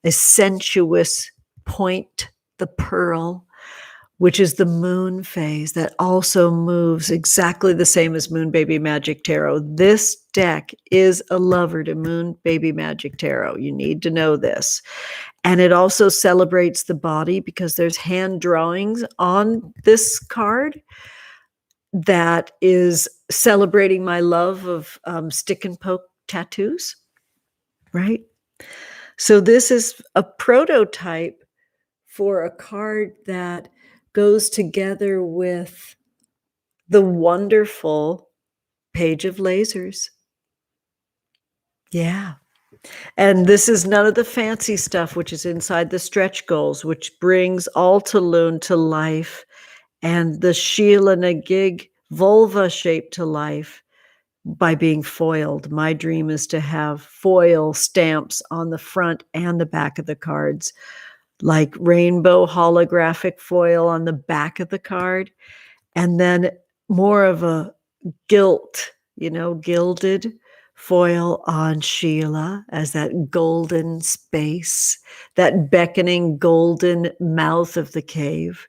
a sensuous point, the pearl. which is the moon phase that also moves exactly the same as Moon Baby Magic Tarot. This deck is a lover to Moon Baby Magic Tarot. You need to know this. And it also celebrates the body because there's hand drawings on this card that is celebrating my love of stick and poke tattoos, right? So this is a prototype for a card that goes together with the wonderful Page of Lasers. Yeah. And this is none of the fancy stuff, which is inside the stretch goals, which brings Altalune to life and the Sheila Nagig vulva shape to life by being foiled. My dream is to have foil stamps on the front and the back of the cards, like rainbow holographic foil on the back of the card, and then more of a gilt, gilded foil on Sheila as that golden space, that beckoning golden mouth of the cave,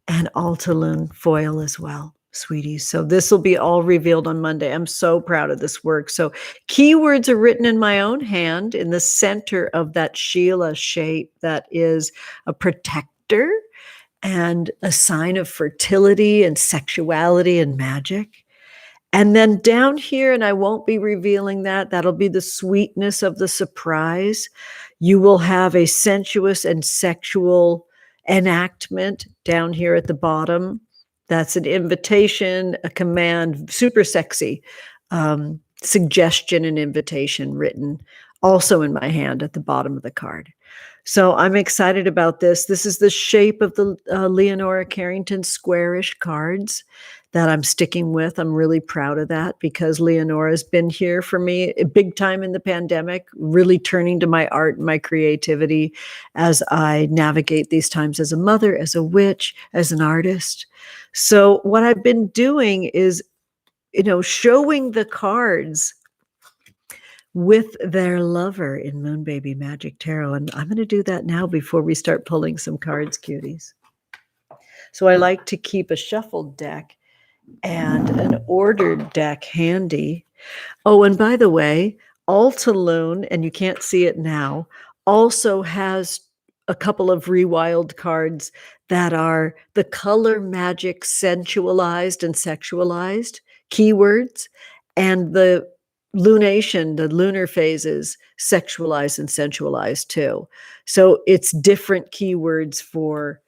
and Altalune foil as well, sweeties. So this will be all revealed on Monday. I'm so proud of this work. So keywords are written in my own hand in the center of that Sheila shape that is a protector and a sign of fertility and sexuality and magic. And then down here, and I won't be revealing that, that'll be the sweetness of the surprise. You will have a sensuous and sexual enactment down here at the bottom. That's an invitation, a command, super sexy, suggestion and invitation written also in my hand at the bottom of the card. So I'm excited about this. This is the shape of the Leonora Carrington squarish cards that I'm sticking with. I'm really proud of that because Leonora's been here for me big time in the pandemic, really turning to my art and my creativity as I navigate these times as a mother, as a witch, as an artist. So what I've been doing is, showing the cards with their lover in Moon Baby Magic Tarot. And I'm going to do that now before we start pulling some cards, cuties. So I like to keep a shuffled deck and an ordered deck handy. Oh, and by the way, Altalune, and you can't see it now, also has a couple of ReWild cards that are the color magic sensualized and sexualized keywords, and the lunation, the lunar phases, sexualized and sensualized too. So it's different keywords for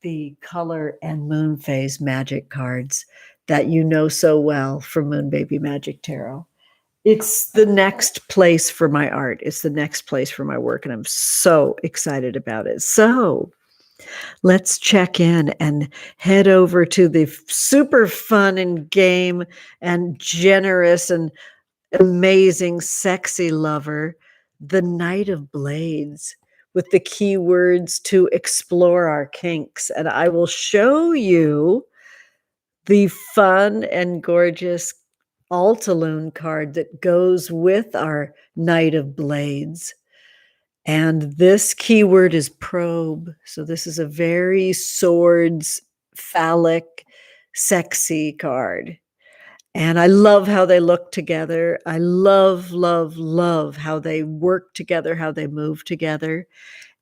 the color and moon phase magic cards that you know so well from Moon Baby Magic Tarot. It's the next place for my art. It's the next place for my work, and I'm so excited about it. So let's check in and head over to the super fun and game and generous and amazing, sexy lover, the Knight of Blades, with the keywords to explore our kinks. And I will show you the fun and gorgeous Altalune card that goes with our Knight of Blades. And this keyword is probe. So this is a very swords, phallic, sexy card. And I love how they look together. I love, love, love how they work together, how they move together.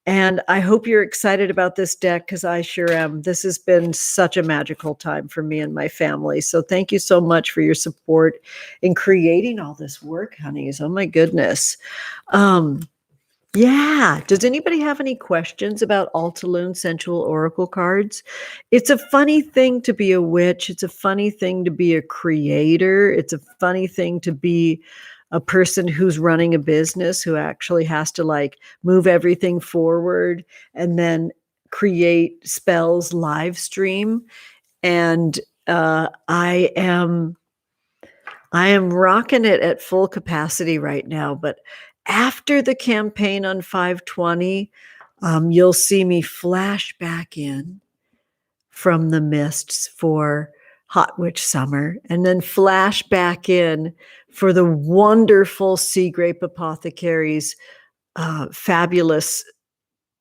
And I hope you're excited about this deck because I sure am. This has been such a magical time for me and my family. So thank you so much for your support in creating all this work, honeys. Oh my goodness. Yeah. Does anybody have any questions about Altalune Sensual Oracle Cards? It's a funny thing to be a witch. It's a funny thing to be a creator. It's a funny thing to be a person who's running a business who actually has to move everything forward and then create spells live stream. And I am rocking it at full capacity right now, but after the campaign on 5/20, you'll see me flash back in from the mists for Hot Witch Summer, and then flash back in for the wonderful Sea Grape Apothecaries fabulous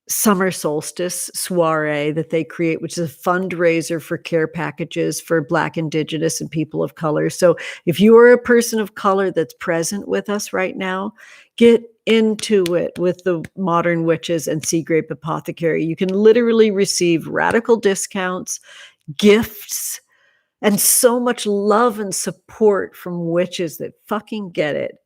summer solstice soiree that they create, which is a fundraiser for care packages for Black, Indigenous, and people of color. So if you are a person of color that's present with us right now, get into it with the Modern Witches and Sea Grape Apothecary. You can literally receive radical discounts, gifts, and so much love and support from witches that fucking get it.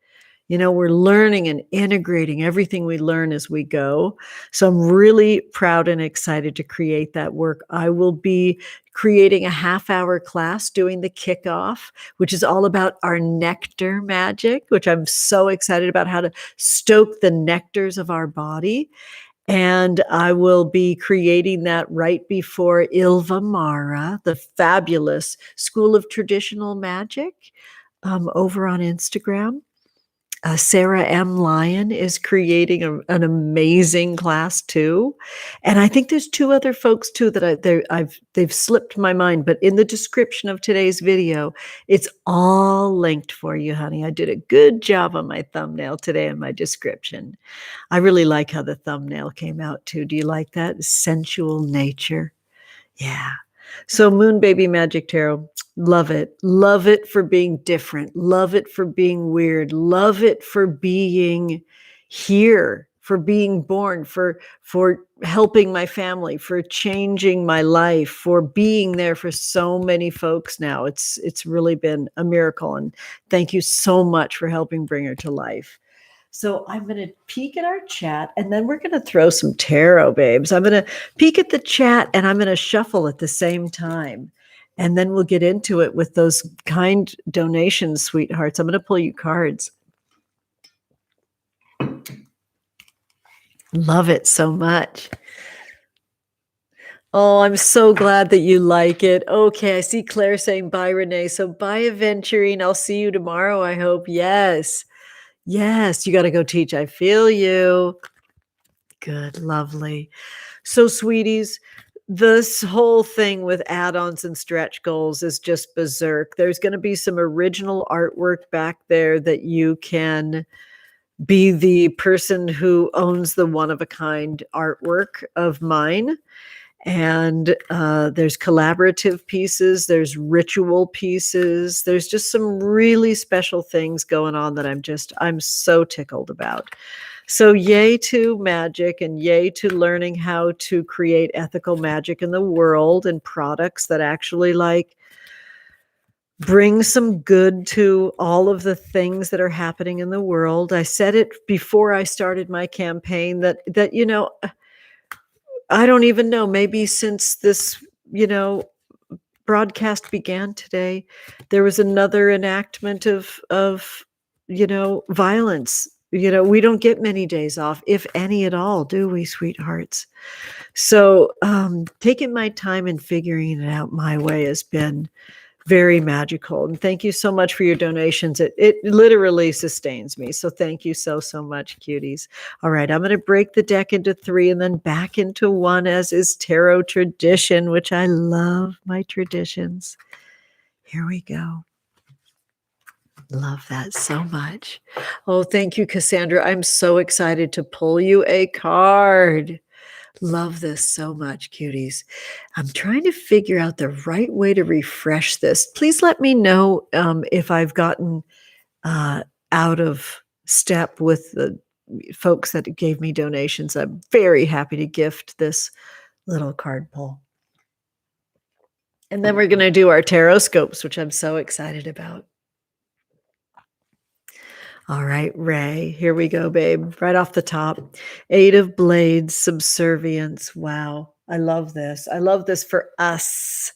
You know, we're learning and integrating everything we learn as we go. So I'm really proud and excited to create that work. I will be creating a half-hour class doing the kickoff, which is all about our nectar magic, which I'm so excited about, how to stoke the nectars of our body. And I will be creating that right before Ilva Mara, the fabulous School of Traditional Magic, over on Instagram. Sarah M. Lyon is creating an amazing class too, and I think there's two other folks too that they've slipped my mind. But in the description of today's video, it's all linked for you, honey. I did a good job on my thumbnail today in my description. I really like how the thumbnail came out too. Do you like that? Sensual nature. Yeah. So Moon Baby Magick Tarot, love it. Love it for being different. Love it for being weird. Love it for being here, for being born, for helping my family, for changing my life, for being there for so many folks now. It's really been a miracle. And thank you so much for helping bring her to life. So I'm going to peek at our chat, and then we're going to throw some tarot, babes. I'm going to peek at the chat, and I'm going to shuffle at the same time. And then we'll get into it with those kind donations, sweethearts. I'm going to pull you cards. Love it so much. Oh, I'm so glad that you like it. Okay, I see Claire saying bye, Renee. So bye, Aventurine. I'll see you tomorrow, I hope. Yes. Yes, you got to go teach. I feel you. Good, lovely. So, sweeties, this whole thing with add-ons and stretch goals is just berserk. There's going to be some original artwork back there that you can be the person who owns the one-of-a-kind artwork of mine. And there's collaborative pieces, there's ritual pieces, there's just some really special things going on that I'm so tickled about. So yay to magic, and yay to learning how to create ethical magic in the world and products that actually like bring some good to all of the things that are happening in the world. I said it before I started my campaign that you know, I don't even know, maybe since this, broadcast began today, there was another enactment of violence. We don't get many days off, if any at all, do we, sweethearts? So taking my time and figuring it out my way has been very magical. And thank you so much for your donations. It literally sustains me. So thank you so much, cuties. All right, I'm going to break the deck into 3 and then back into 1, as is tarot tradition, which I love my traditions. Here we go. Love that so much. Oh, thank you, Cassandra. I'm so excited to pull you a card. Love this so much, cuties. I'm trying to figure out the right way to refresh this. Please let me know if I've gotten out of step with the folks that gave me donations. I'm very happy to gift this little card pull. And then we're going to do our Tarotscopes, which I'm so excited about. All right, Ray, here we go, babe. Right off the top. 8 of Blades, subservience. Wow, I love this. I love this for us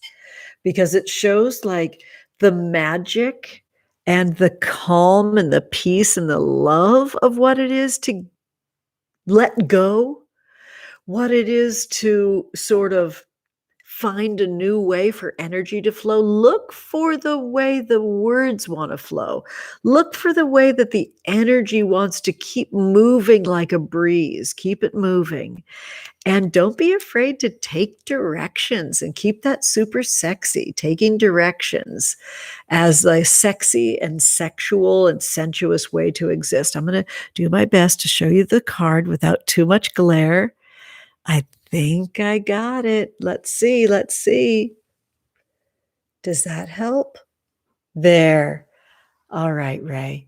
because it shows like the magic and the calm and the peace and the love of what it is to let go, what it is to sort of find a new way for energy to flow. Look for the way the words want to flow. Look for the way that the energy wants to keep moving like a breeze. Keep it moving. And don't be afraid to take directions and keep that super sexy, taking directions as a sexy and sexual and sensuous way to exist. I'm going to do my best to show you the card without too much glare. I think I got it. Let's see. Let's see. Does that help? There. All right, Ray.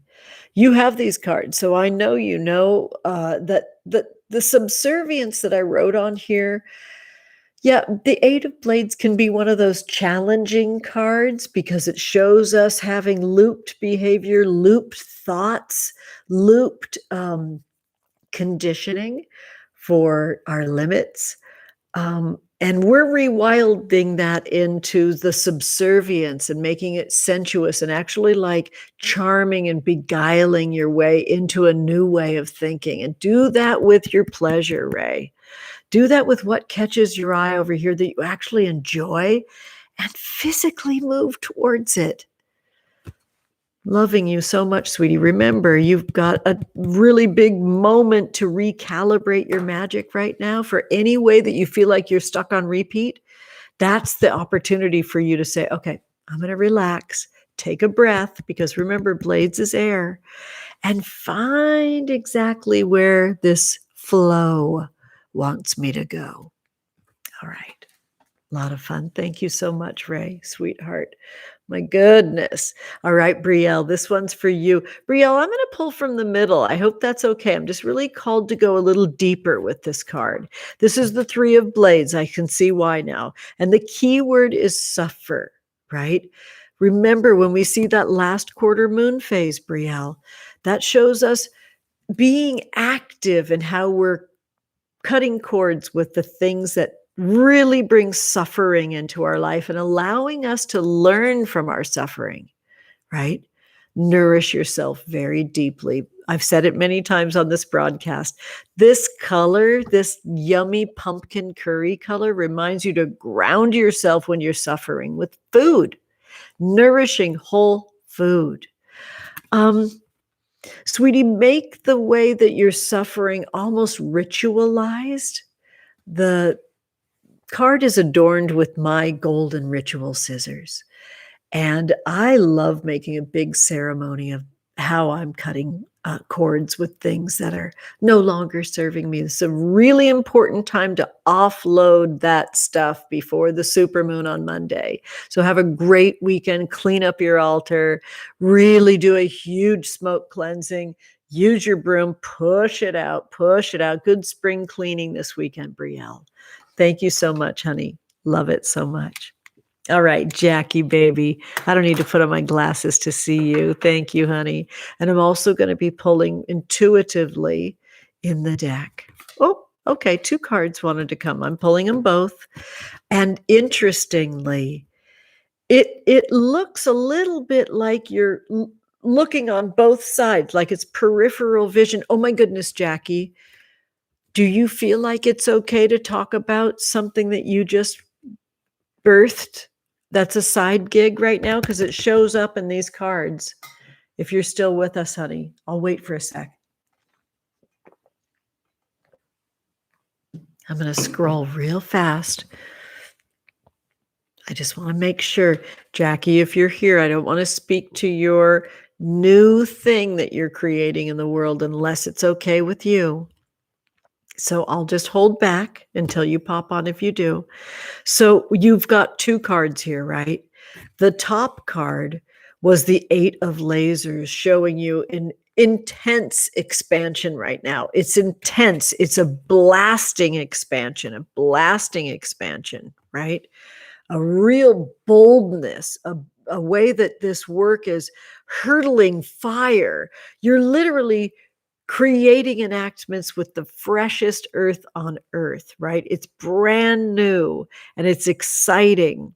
You have these cards, so I know you know that the subservience that I wrote on here. Yeah, the Eight of Blades can be one of those challenging cards because it shows us having looped behavior, looped thoughts, looped conditioning for our limits. And we're rewilding that into the subservience and making it sensuous and actually like charming and beguiling your way into a new way of thinking. And do that with your pleasure, Ray. Do that with what catches your eye over here that you actually enjoy and physically move towards it. Loving you so much, sweetie. Remember, you've got a really big moment to recalibrate your magic right now. For any way that you feel like you're stuck on repeat, that's the opportunity for you to say, okay, I'm going to relax, take a breath, because remember, blades is air, and find exactly where this flow wants me to go. All right. A lot of fun. Thank you so much, Ray, sweetheart. My goodness. All right, Brielle, this one's for you. Brielle, I'm going to pull from the middle. I hope that's okay. I'm just really called to go a little deeper with this card. This is the Three of Blades. I can see why now. And the key word is suffer, right? Remember, when we see that last quarter moon phase, Brielle, that shows us being active in how we're cutting cords with the things that really bring suffering into our life and allowing us to learn from our suffering, right? Nourish yourself very deeply. I've said it many times on this broadcast. This color, this yummy pumpkin curry color, reminds you to ground yourself when you're suffering with food, nourishing whole food. Sweetie, make the way that you're suffering almost ritualized. The card is adorned with my golden ritual scissors. And I love making a big ceremony of how I'm cutting cords with things that are no longer serving me. It's a really important time to offload that stuff before the supermoon on Monday. So have a great weekend, clean up your altar, really do a huge smoke cleansing, use your broom, push it out, push it out. Good spring cleaning this weekend, Brielle. Thank you so much, honey. Love it so much. All right, Jackie, baby. I don't need to put on my glasses to see you. Thank you, honey. And I'm also going to be pulling intuitively in the deck. Oh, okay. Two cards wanted to come. I'm pulling them both. And interestingly, it looks a little bit like you're looking on both sides, like it's peripheral vision. Oh my goodness, Jackie. Do you feel like it's okay to talk about something that you just birthed that's a side gig right now? Because it shows up in these cards. If you're still with us, honey, I'll wait for a sec. I'm going to scroll real fast. I just want to make sure, Jackie, if you're here, I don't want to speak to your new thing that you're creating in the world unless it's okay with you. So I'll just hold back until you pop on if you do. So you've got two cards here, right? The top card was the Eight of Lasers, showing you an intense expansion right now. It's intense. It's a blasting expansion, right? A real boldness, a way that this work is hurtling fire. You're literally creating enactments with the freshest earth on earth, right? It's brand new and it's exciting.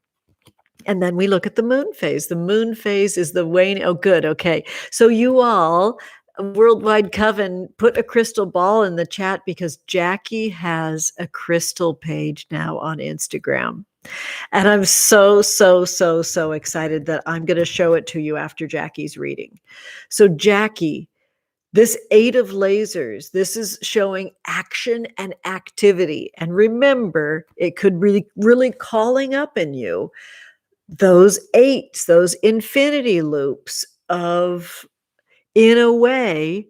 And then we look at the moon phase. The moon phase is the wane. Oh, good. Okay. So you all, Worldwide Coven, put a crystal ball in the chat because Jackie has a crystal page now on Instagram. And I'm so excited that I'm going to show it to you after Jackie's reading. So Jackie, this Eight of Lasers, this is showing action and activity. And remember, it could really calling up in you those eights, those infinity loops of, in a way,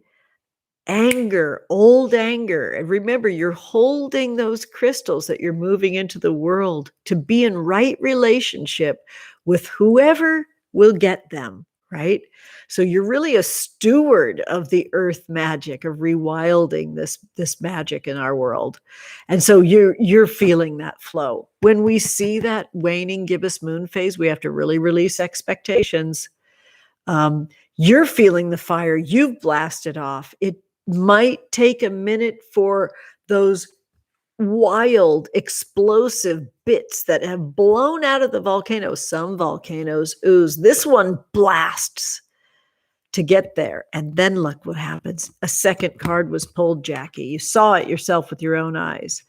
anger, old anger. And remember, you're holding those crystals that you're moving into the world to be in right relationship with whoever will get them, right? So you're really a steward of the earth magic, of rewilding this magic in our world. And so you're feeling that flow. When we see that waning gibbous moon phase, we have to really release expectations. You're feeling the fire. You've blasted off. It might take a minute for those wild, explosive bits that have blown out of the volcano. Some volcanoes ooze. This one blasts to get there. And then look what happens. A second card was pulled, Jackie. You saw it yourself with your own eyes.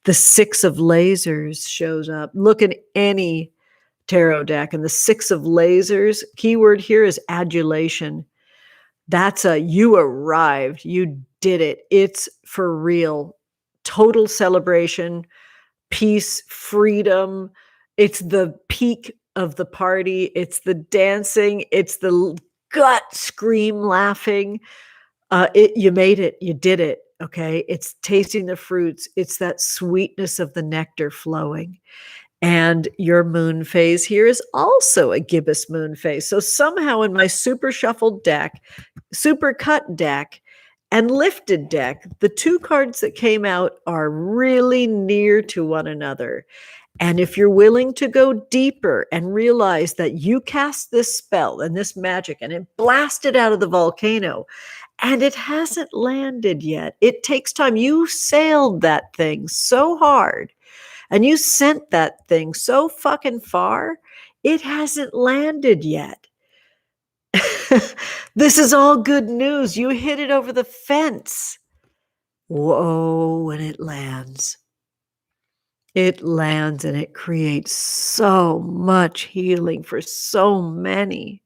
The Six of Lasers shows up. Look at any tarot deck, and the Six of Lasers, keyword here is adulation. That's you arrived. You did it. It's for real. Total celebration, peace, freedom. It's the peak of the party. It's the dancing. It's the gut scream laughing. You made it. You did it. Okay. It's tasting the fruits. It's that sweetness of the nectar flowing. And your moon phase here is also a gibbous moon phase. So somehow in my super shuffled deck, super cut deck, and lifted deck, the two cards that came out are really near to one another. And if you're willing to go deeper and realize that you cast this spell and this magic and it blasted out of the volcano and it hasn't landed yet, it takes time. You sailed that thing so hard and you sent that thing so fucking far, it hasn't landed yet. This is all good news. You hit it over the fence. Whoa, when it lands. It lands and it creates so much healing for so many.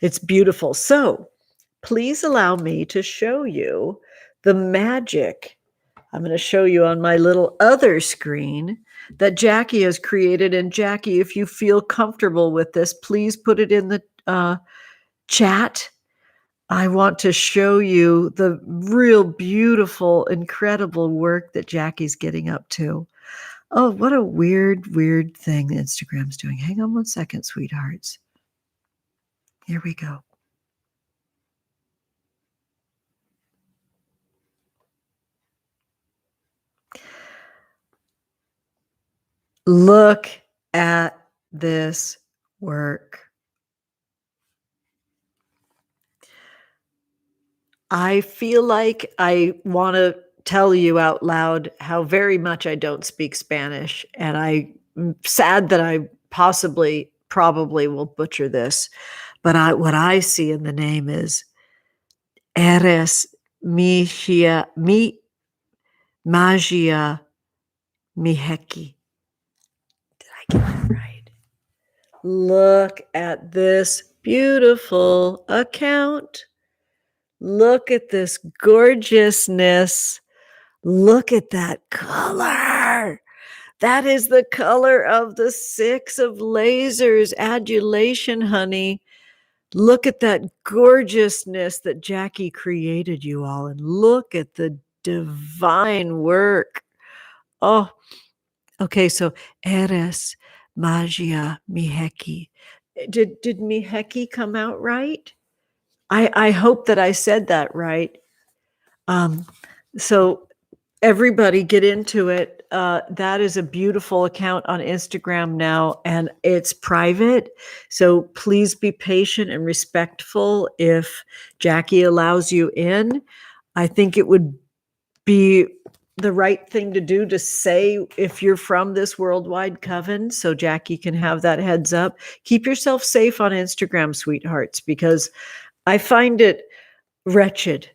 It's beautiful. So please allow me to show you the magic. I'm going to show you on my little other screen that Jackie has created. And Jackie, if you feel comfortable with this, please put it in the chat. I want to show you the real beautiful, incredible work that Jackie's getting up to. Oh, what a weird thing Instagram's doing. Hang on one second, sweethearts. Here we go. Look at this work. I feel like I want to tell you out loud how very much I don't speak Spanish, and I'm sad that I probably will butcher this, but what I see in the name is Aries Magia Miheki. Did I get that right? Look at this beautiful account. Look at this gorgeousness. Look at that color. That is the color of the Six of Lasers. Adulation, honey. Look at that gorgeousness that Jackie created, you all. And look at the divine work. Oh, okay. So Aries Magia Miheki. Did Miheki come out right? I hope that I said that right. So everybody get into it. That is a beautiful account on Instagram now, and it's private. So please be patient and respectful if Jackie allows you in. I think it would be the right thing to do to say if you're from this worldwide coven, so Jackie can have that heads up. Keep yourself safe on Instagram, sweethearts, because I find it wretched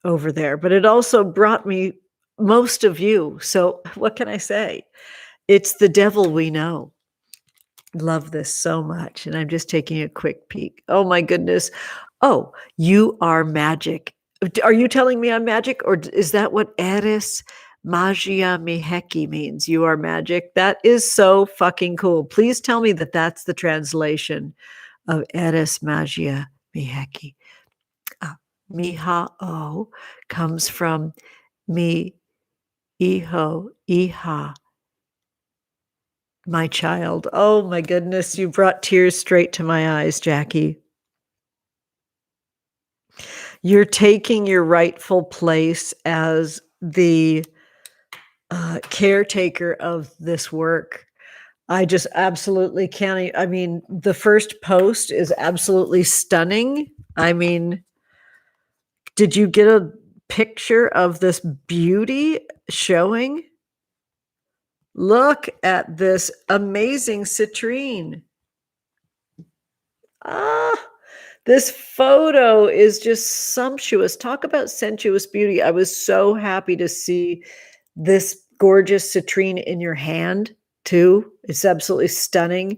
over there, but it also brought me most of you. So what can I say? It's the devil we know. Love this so much. And I'm just taking a quick peek. Oh my goodness. Oh, you are magic. Are you telling me I'm magic, or is that what Aries Magia Miheki means? You are magic. That is so fucking cool. Please tell me that that's the translation of Aries Magia Miheki. Miha-o comes from mi, iho, iha, my child. Oh my goodness, you brought tears straight to my eyes, Jackie. You're taking your rightful place as the caretaker of this work. I just absolutely can't. I mean, the first post is absolutely stunning. I mean, did you get a picture of this beauty showing? Look at this amazing citrine. Ah, this photo is just sumptuous. Talk about sensuous beauty. I was so happy to see this gorgeous citrine in your hand, too. It's absolutely stunning.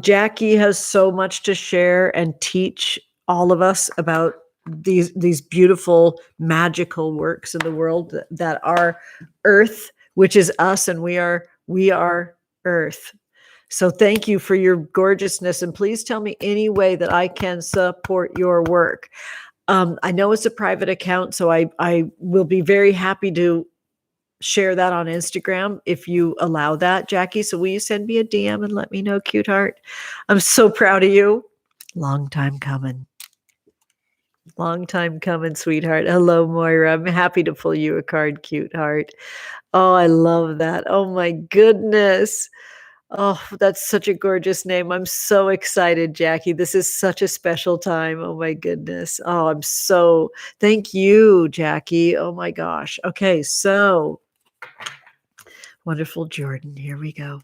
Jackie has so much to share and teach all of us about these beautiful magical works in the world that are Earth, which is us, and we are Earth. So thank you for your gorgeousness, and please tell me any way that I can support your work. I know it's a private account, so I will be very happy to share that on Instagram if you allow that, Jackie. So will you send me a DM and let me know, cute heart? I'm so proud of you. Long time coming. Long time coming, sweetheart. Hello, Moira. I'm happy to pull you a card, cute heart. Oh, I love that. Oh my goodness. Oh, that's such a gorgeous name. I'm so excited, Jackie. This is such a special time. Oh my goodness. Oh, thank you, Jackie. Oh my gosh. Okay, so wonderful Jordan. Here we go.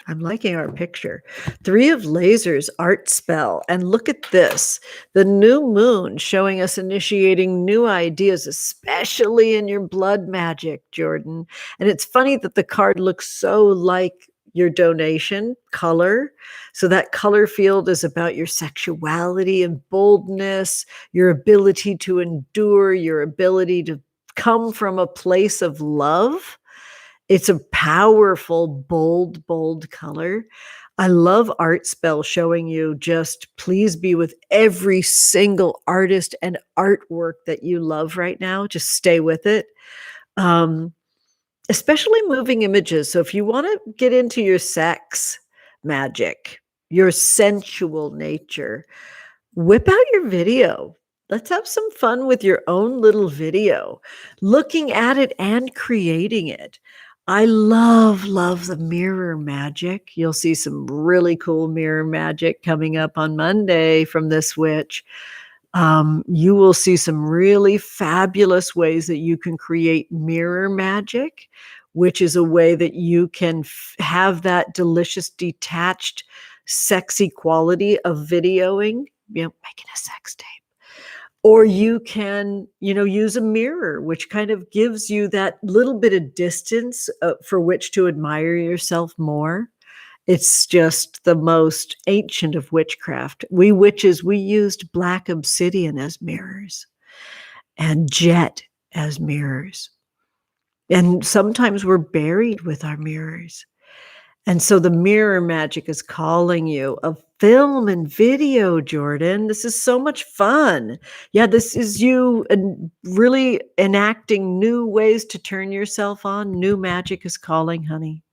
I'm liking our picture. 3 of lasers, art spell. And look at this. The new moon showing us initiating new ideas, especially in your blood magic, Jordan. And it's funny that the card looks so like your donation color. So that color field is about your sexuality and boldness, your ability to endure, your ability to come from a place of love. It's a powerful, bold color. I love art spell showing you just please be with every single artist and artwork that you love right now. Just stay with it. Especially moving images. So if you want to get into your sex magic, your sensual nature, whip out your video. Let's have some fun with your own little video, looking at it and creating it. I love the mirror magic. You'll see some really cool mirror magic coming up on Monday from this witch. You will see some really fabulous ways that you can create mirror magic, which is a way that you can have that delicious, detached, sexy quality of videoing, making a sex tape. Or you can, use a mirror, which kind of gives you that little bit of distance for which to admire yourself more. It's just the most ancient of witchcraft. We witches, we used black obsidian as mirrors and jet as mirrors. And sometimes we're buried with our mirrors. And so the mirror magic is calling you of film and video, Jordan. This is so much fun. Yeah, this is you really enacting new ways to turn yourself on. New magic is calling, honey.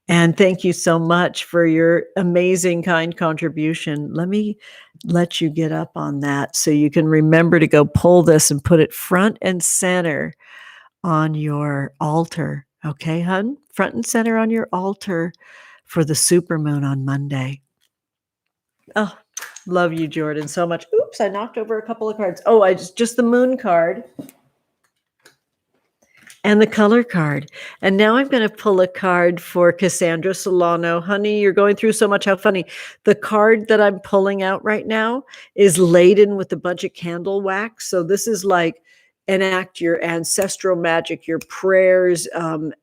And thank you so much for your amazing, kind contribution. Let me let you get up on that so you can remember to go pull this and put it front and center on your altar. Okay, hun? Front and center on your altar for the supermoon on Monday. Oh, love you, Jordan, so much. Oops, I knocked over a couple of cards. Oh, I just the moon card and the color card. And now I'm going to pull a card for Cassandra Solano. Honey, you're going through so much. How funny. The card that I'm pulling out right now is laden with a bunch of candle wax. So this is like enact your ancestral magic, your prayers,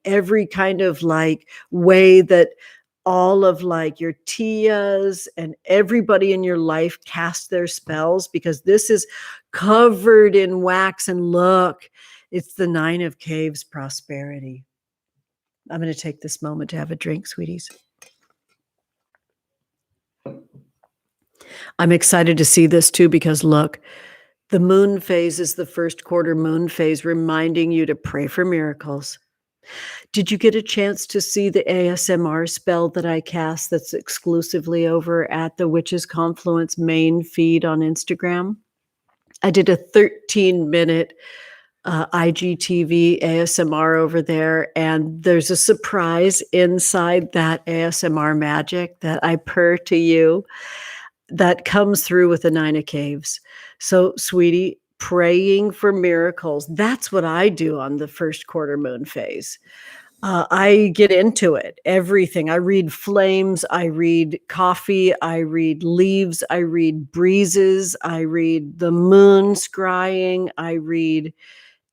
every kind of like way that all of like your tias and everybody in your life cast their spells, because this is covered in wax. And look, it's the 9 of Caves, prosperity. I'm going to take this moment to have a drink, sweeties. I'm excited to see this too, because look, The moon phase is the first quarter moon phase, reminding you to pray for miracles. Did you get a chance to see the ASMR spell that I cast that's exclusively over at the Witches Confluence main feed on Instagram? I did a 13-minute IGTV ASMR over there, and there's a surprise inside that ASMR magic that I purr to you that comes through with the Nine of Caves. So, sweetie, praying for miracles. That's what I do on the first quarter moon phase. I get into it, everything. I read flames, I read coffee, I read leaves, I read breezes, I read the moon scrying, I read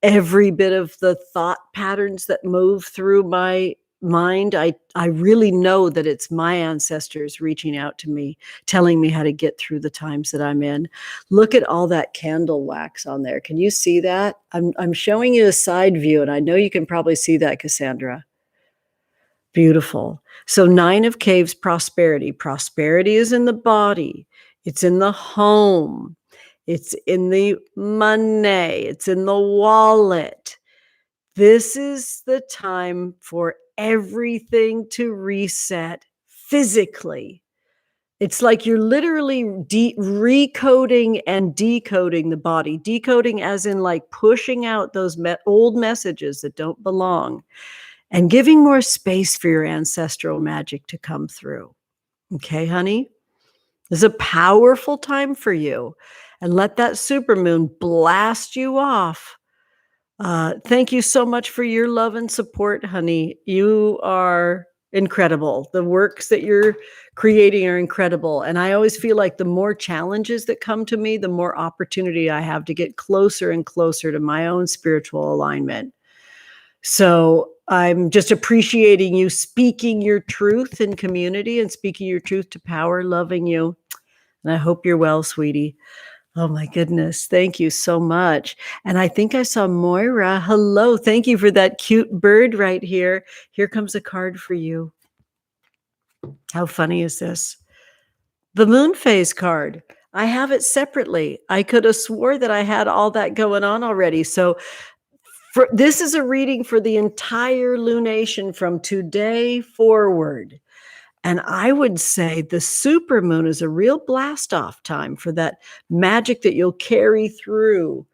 every bit of the thought patterns that move through my mind. I really know that it's my ancestors reaching out to me, telling me how to get through the times that I'm in. Look at all that candle wax on there. Can you see that? I'm showing you a side view, and I know you can probably see that, Cassandra. Beautiful. So 9 of Caves, prosperity. Prosperity is in the body. It's in the home. It's in the money. It's in the wallet. This is the time for everything to reset physically. It's like you're literally recoding and decoding the body. Decoding as in like pushing out those old messages that don't belong and giving more space for your ancestral magic to come through. Okay, honey? This is a powerful time for you. And let that supermoon blast you off. Thank you so much for your love and support, honey. You are incredible. The works that you're creating are incredible. And I always feel like the more challenges that come to me, the more opportunity I have to get closer and closer to my own spiritual alignment. So I'm just appreciating you speaking your truth in community and speaking your truth to power, loving you. And I hope you're well, sweetie. Oh my goodness. Thank you so much. And I think I saw Moira. Hello. Thank you for that cute bird right here. Here comes a card for you. How funny is this? The moon phase card. I have it separately. I could have swore that I had all that going on already. So this is a reading for the entire lunation from today forward. And I would say the supermoon is a real blast off time for that magic that you'll carry through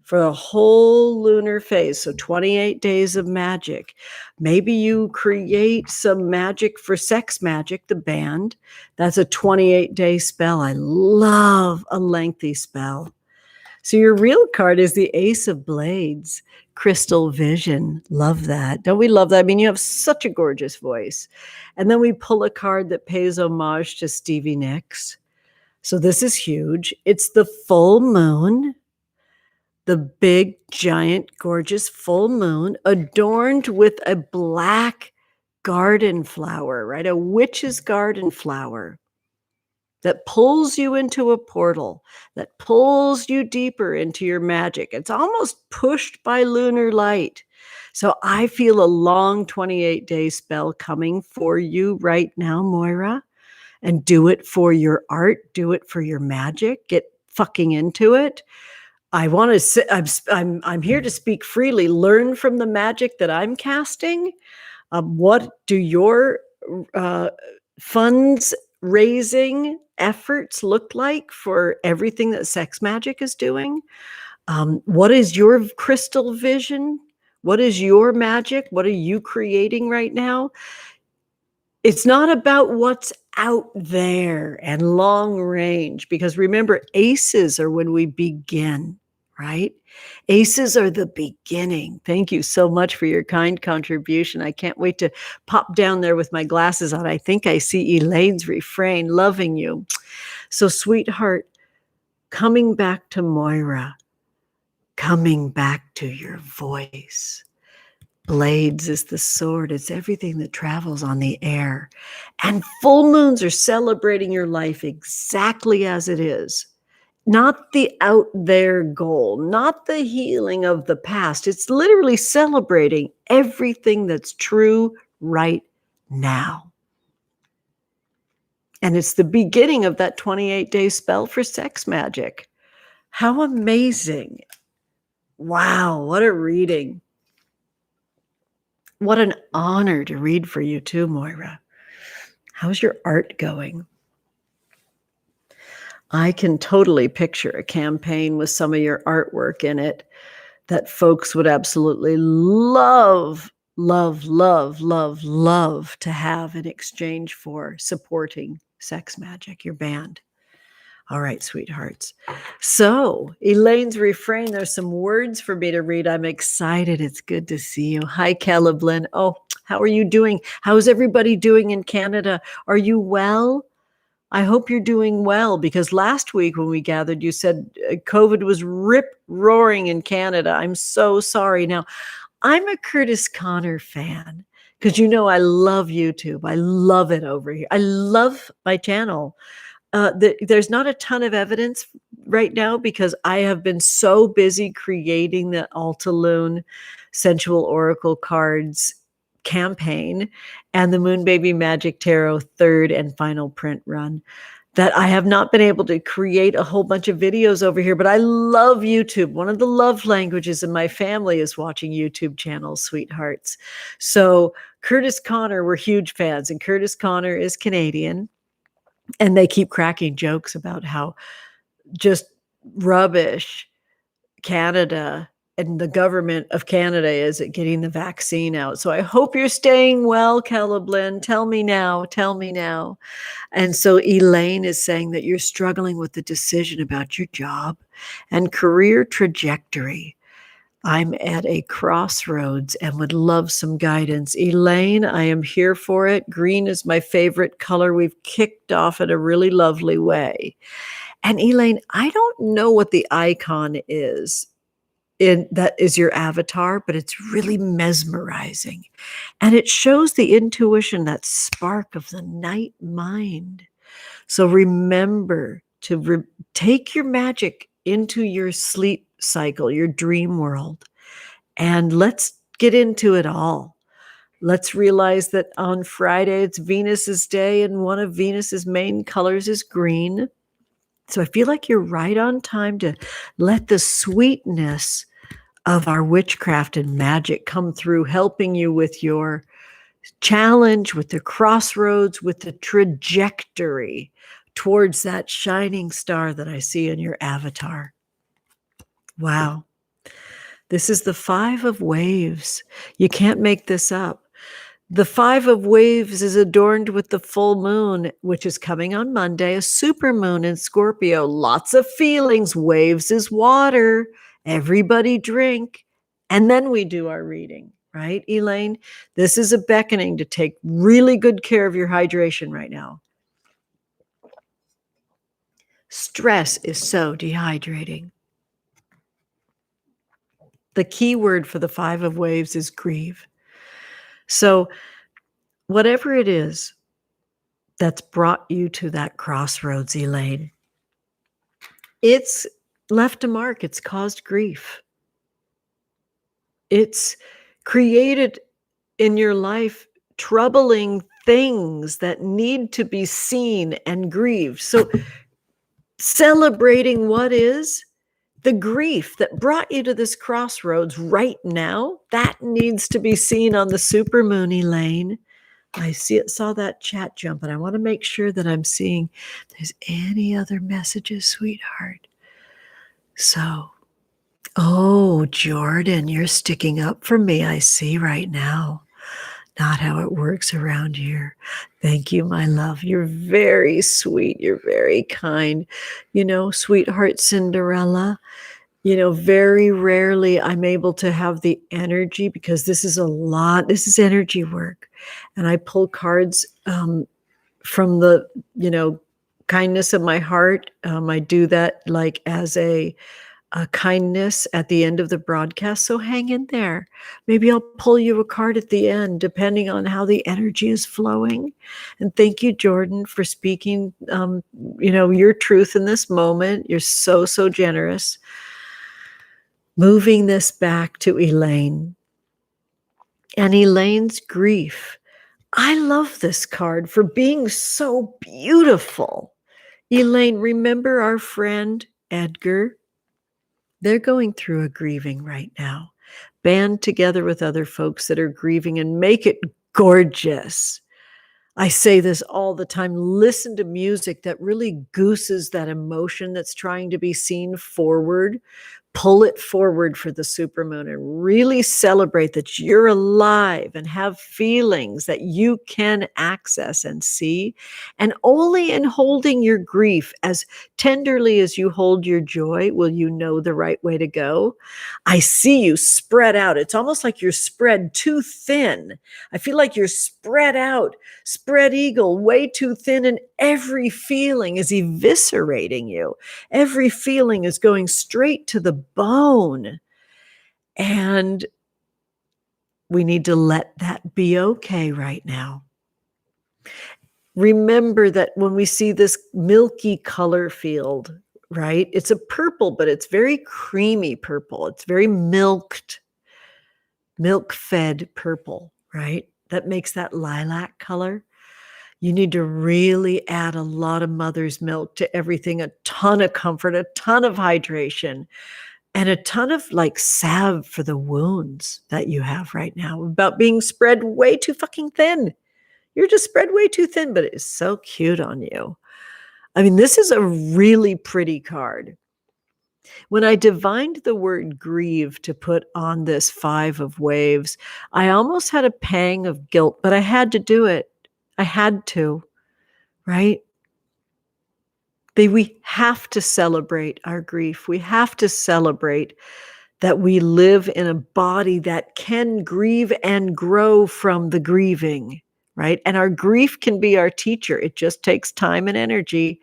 for the whole lunar phase. So 28 days of magic. Maybe you create some magic for Sex Magic, the band. That's a 28-day spell. I love a lengthy spell. So your real card is the Ace of Blades, Crystal Vision. Love that. Don't we love that? I mean, you have such a gorgeous voice. And then we pull a card that pays homage to Stevie Nicks. So this is huge. It's the full moon, the big, giant, gorgeous full moon adorned with a black garden flower, right? A witch's garden flower that pulls you into a portal, that pulls you deeper into your magic. It's almost pushed by lunar light. So I feel a long 28-day spell coming for you right now, Moira. And do it for your art. Do it for your magic. Get fucking into it. I want to say, I'm here to speak freely. Learn from the magic that I'm casting. What do your funds raising efforts look like for everything that Sex Magic is doing? What is your crystal vision? What is your magic? What are you creating right now? It's not about what's out there and long range, because remember, aces are when we begin, right? Aces are the beginning. Thank you so much for your kind contribution. I can't wait to pop down there with my glasses on. I think I see Elaine's refrain, loving you. So, sweetheart, coming back to Moira, coming back to your voice. Blades is the sword. It's everything that travels on the air. And full moons are celebrating your life exactly as it is. Not the out there goal, not the healing of the past. It's literally celebrating everything that's true right now. And it's the beginning of that 28-day spell for Sex Magic. How amazing. Wow, what a reading. What an honor to read for you too, Moira. How's your art going? I can totally picture a campaign with some of your artwork in it that folks would absolutely love, love, love, love, love to have in exchange for supporting Sex Magic, your band. All right, sweethearts. So, Elaine's refrain, there's some words for me to read. I'm excited. It's good to see you. Hi, Celeblin. Oh, how are you doing? How's everybody doing in Canada? Are you well? I hope you're doing well, because last week when we gathered, you said COVID was rip-roaring in Canada. I'm so sorry. Now, I'm a Curtis Connor fan because I love YouTube. I love it over here. I love my channel. There's not a ton of evidence right now because I have been so busy creating the Altalune Sensual Oracle Cards campaign and the Moon Baby Magick Tarot third and final print run that I have not been able to create a whole bunch of videos over here. But I love YouTube. One of the love languages in my family is watching YouTube channels, sweethearts. So Curtis Connor, we're huge fans, and Curtis Connor is Canadian. And they keep cracking jokes about how just rubbish Canada and the government of Canada is at getting the vaccine out. So I hope you're staying well, Celeblin. Tell me now. Tell me now. And so Elaine is saying that you're struggling with the decision about your job and career trajectory. I'm at a crossroads and would love some guidance. Elaine, I am here for it. Green is my favorite color. We've kicked off in a really lovely way. And Elaine, I don't know what the icon is that is your avatar, but it's really mesmerizing. And it shows the intuition, that spark of the night mind. So remember to take your magic into your sleep cycle, your dream world, and let's get into it all. Let's realize that on Friday, it's Venus's day, and one of Venus's main colors is green. So I feel like you're right on time to let the sweetness of our witchcraft and magic come through, helping you with your challenge, with the crossroads, with the trajectory towards that shining star that I see in your avatar. Wow. This is the 5 of waves. You can't make this up. The 5 of waves is adorned with the full moon, which is coming on Monday, a super moon in Scorpio. Lots of feelings. Waves is water. Everybody drink. And then we do our reading, right, Elaine? This is a beckoning to take really good care of your hydration right now. Stress is so dehydrating. The key word for the 5 of waves is grieve. So whatever it is that's brought you to that crossroads, Elaine, it's left a mark. It's caused grief. It's created in your life troubling things that need to be seen and grieved. So celebrating what is the grief that brought you to this crossroads right now, that needs to be seen on the supermoon, Elaine. I saw that chat jump, and I want to make sure that I'm seeing if there's any other messages, sweetheart. So, oh, Jordan, you're sticking up for me, I see right now. Not how it works around here. Thank you, my love. You're very sweet. You're very kind. Sweetheart Cinderella, very rarely I'm able to have the energy, because this is a lot. This is energy work. And I pull cards from the, kindness of my heart. I do that like as a kindness at the end of the broadcast. So hang in there. Maybe I'll pull you a card at the end, depending on how the energy is flowing. And thank you, Jordan, for speaking, your truth in this moment. You're so, so generous. Moving this back to Elaine and Elaine's grief. I love this card for being so beautiful. Elaine, remember our friend Edgar? They're going through a grieving right now. Band together with other folks that are grieving and make it gorgeous. I say this all the time. Listen to music that really gooses that emotion that's trying to be seen forward. Pull it forward for the supermoon and really celebrate that you're alive and have feelings that you can access and see. And only in holding your grief as tenderly as you hold your joy will you know the right way to go. I see you spread out. It's almost like you're spread too thin. I feel like you're spread out, spread eagle, way too thin, and every feeling is eviscerating you. Every feeling is going straight to the bone. And we need to let that be okay right now. Remember that when we see this milky color field, right? It's a purple, but it's very creamy purple. It's very milk-fed purple, right? That makes that lilac color. You need to really add a lot of mother's milk to everything, a ton of comfort, a ton of hydration, and a ton of like salve for the wounds that you have right now about being spread way too fucking thin. You're just spread way too thin, but it is so cute on you. I mean, this is a really pretty card. When I divined the word grieve to put on this 5 of waves, I almost had a pang of guilt, but I had to do it. I had to, right? We have to celebrate our grief. We have to celebrate that we live in a body that can grieve and grow from the grieving, right? And our grief can be our teacher. It just takes time and energy.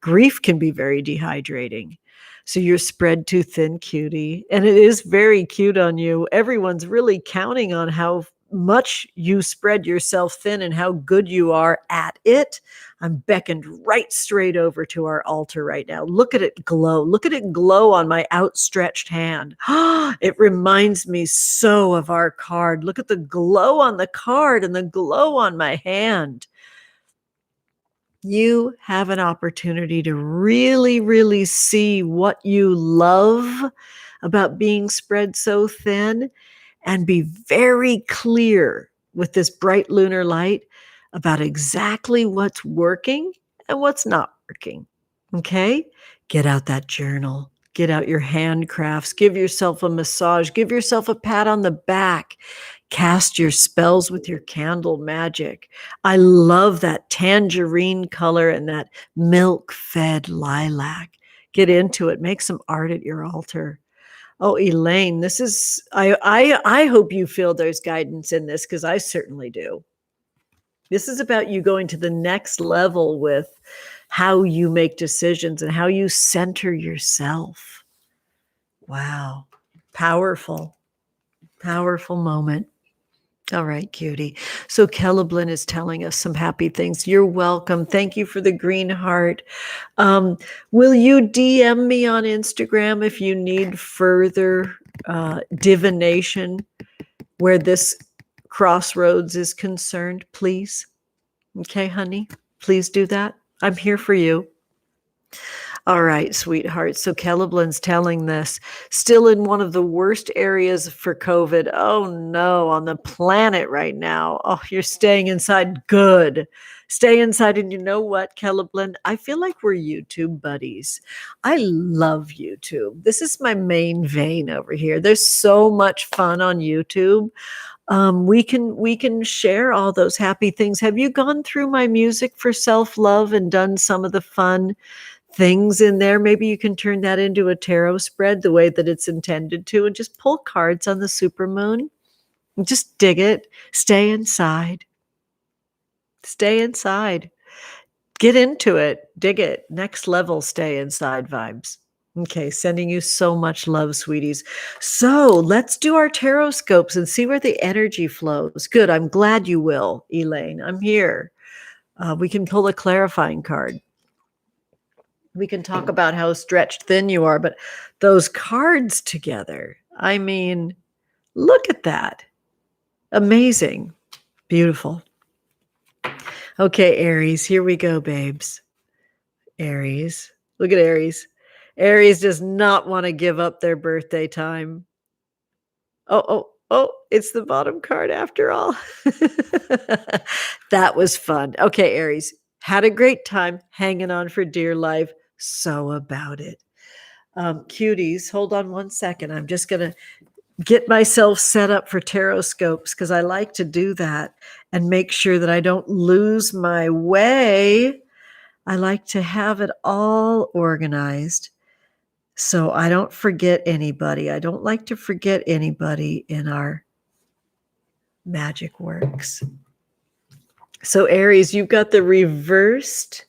Grief can be very dehydrating. So you're spread too thin, cutie. And it is very cute on you. Everyone's really counting on how much you spread yourself thin and how good you are at it. I'm beckoned right straight over to our altar right now. Look at it glow. Look at it glow on my outstretched hand. It reminds me so of our card. Look at the glow on the card and the glow on my hand. You have an opportunity to really, really see what you love about being spread so thin and be very clear with this bright lunar light about exactly what's working and what's not working. Okay? Get out that journal. Get out your handcrafts. Give yourself a massage. Give yourself a pat on the back. Cast your spells with your candle magic. I love that tangerine color and that milk-fed lilac. Get into it. Make some art at your altar. Oh, Elaine, this is, I hope you feel there's guidance in this because I certainly do. This is about you going to the next level with how you make decisions and how you center yourself. Wow. Powerful, powerful moment. All right, cutie. So Celeblin is telling us some happy things. You're welcome. Thank you for the green heart. Will you DM me on Instagram if you need further divination where this crossroads is concerned, please? Okay, honey, please do that. I'm here for you. All right, sweetheart. So Celeblin's telling this, still in one of the worst areas for COVID. Oh no, on the planet right now. Oh, you're staying inside. Good. Stay inside. And you know what, Celeblin? I feel like we're YouTube buddies. I love YouTube. This is my main vein over here. There's so much fun on YouTube. We can share all those happy things. Have you gone through my music for self-love and done some of the fun things in there? Maybe you can turn that into a tarot spread the way that it's intended to and just pull cards on the supermoon and just dig it. Stay inside. Stay inside. Get into it. Dig it. Next level stay inside vibes. Okay, sending you so much love, sweeties. So let's do our Tarotscopes and see where the energy flows. Good. I'm glad you will, Elaine. I'm here. We can pull a clarifying card. We can talk about how stretched thin you are, but those cards together, I mean, look at that. Amazing. Beautiful. Okay, Aries, here we go, babes. Aries. Look at Aries. Aries does not want to give up their birthday time. Oh, it's the bottom card after all. That was fun. Okay, Aries, had a great time hanging on for dear life. So about it. Cuties, hold on one second. I'm just going to get myself set up for Tarotscopes because I like to do that and make sure that I don't lose my way. I like to have it all organized so I don't forget anybody. I don't like to forget anybody in our magic works. So Aries, you've got the reversed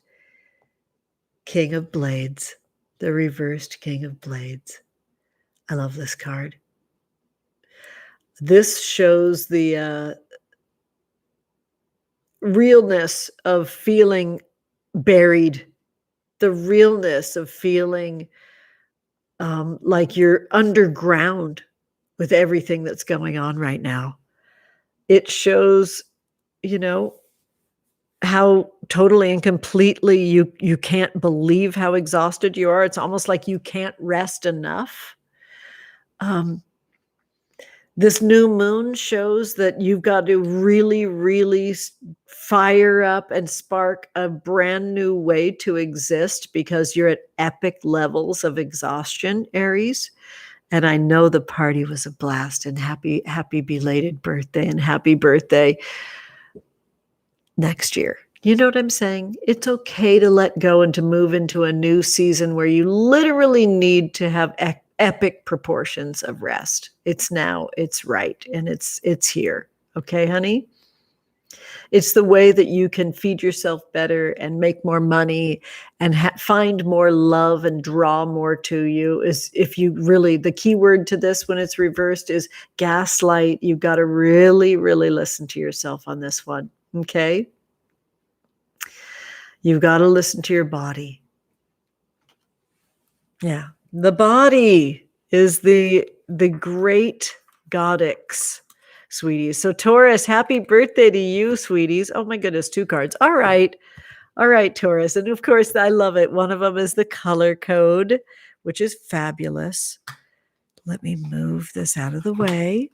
King of Blades. The reversed King of Blades. I love this card. This shows the realness of feeling buried, the realness of feeling like you're underground with everything that's going on right now. It shows, how totally and completely you can't believe how exhausted you are. It's almost like you can't rest enough. This new moon shows that you've got to really, really fire up and spark a brand new way to exist because you're at epic levels of exhaustion, Aries. And I know the party was a blast, and happy belated birthday, and happy birthday next year. You know what I'm saying? It's okay to let go and to move into a new season where you literally need to have epic proportions of rest. It's now, it's right, and it's here. Okay, honey? It's the way that you can feed yourself better and make more money and find more love and draw more to you. Is if you really, the key word to this when it's reversed is gaslight. You've got to really, really listen to yourself on this one. Okay? You've got to listen to your body. Yeah. The body is the great goddess, sweeties. So Taurus, happy birthday to you, sweeties. Oh my goodness, 2 cards. All right, Taurus. And of course, I love it. One of them is the color code, which is fabulous. Let me move this out of the way.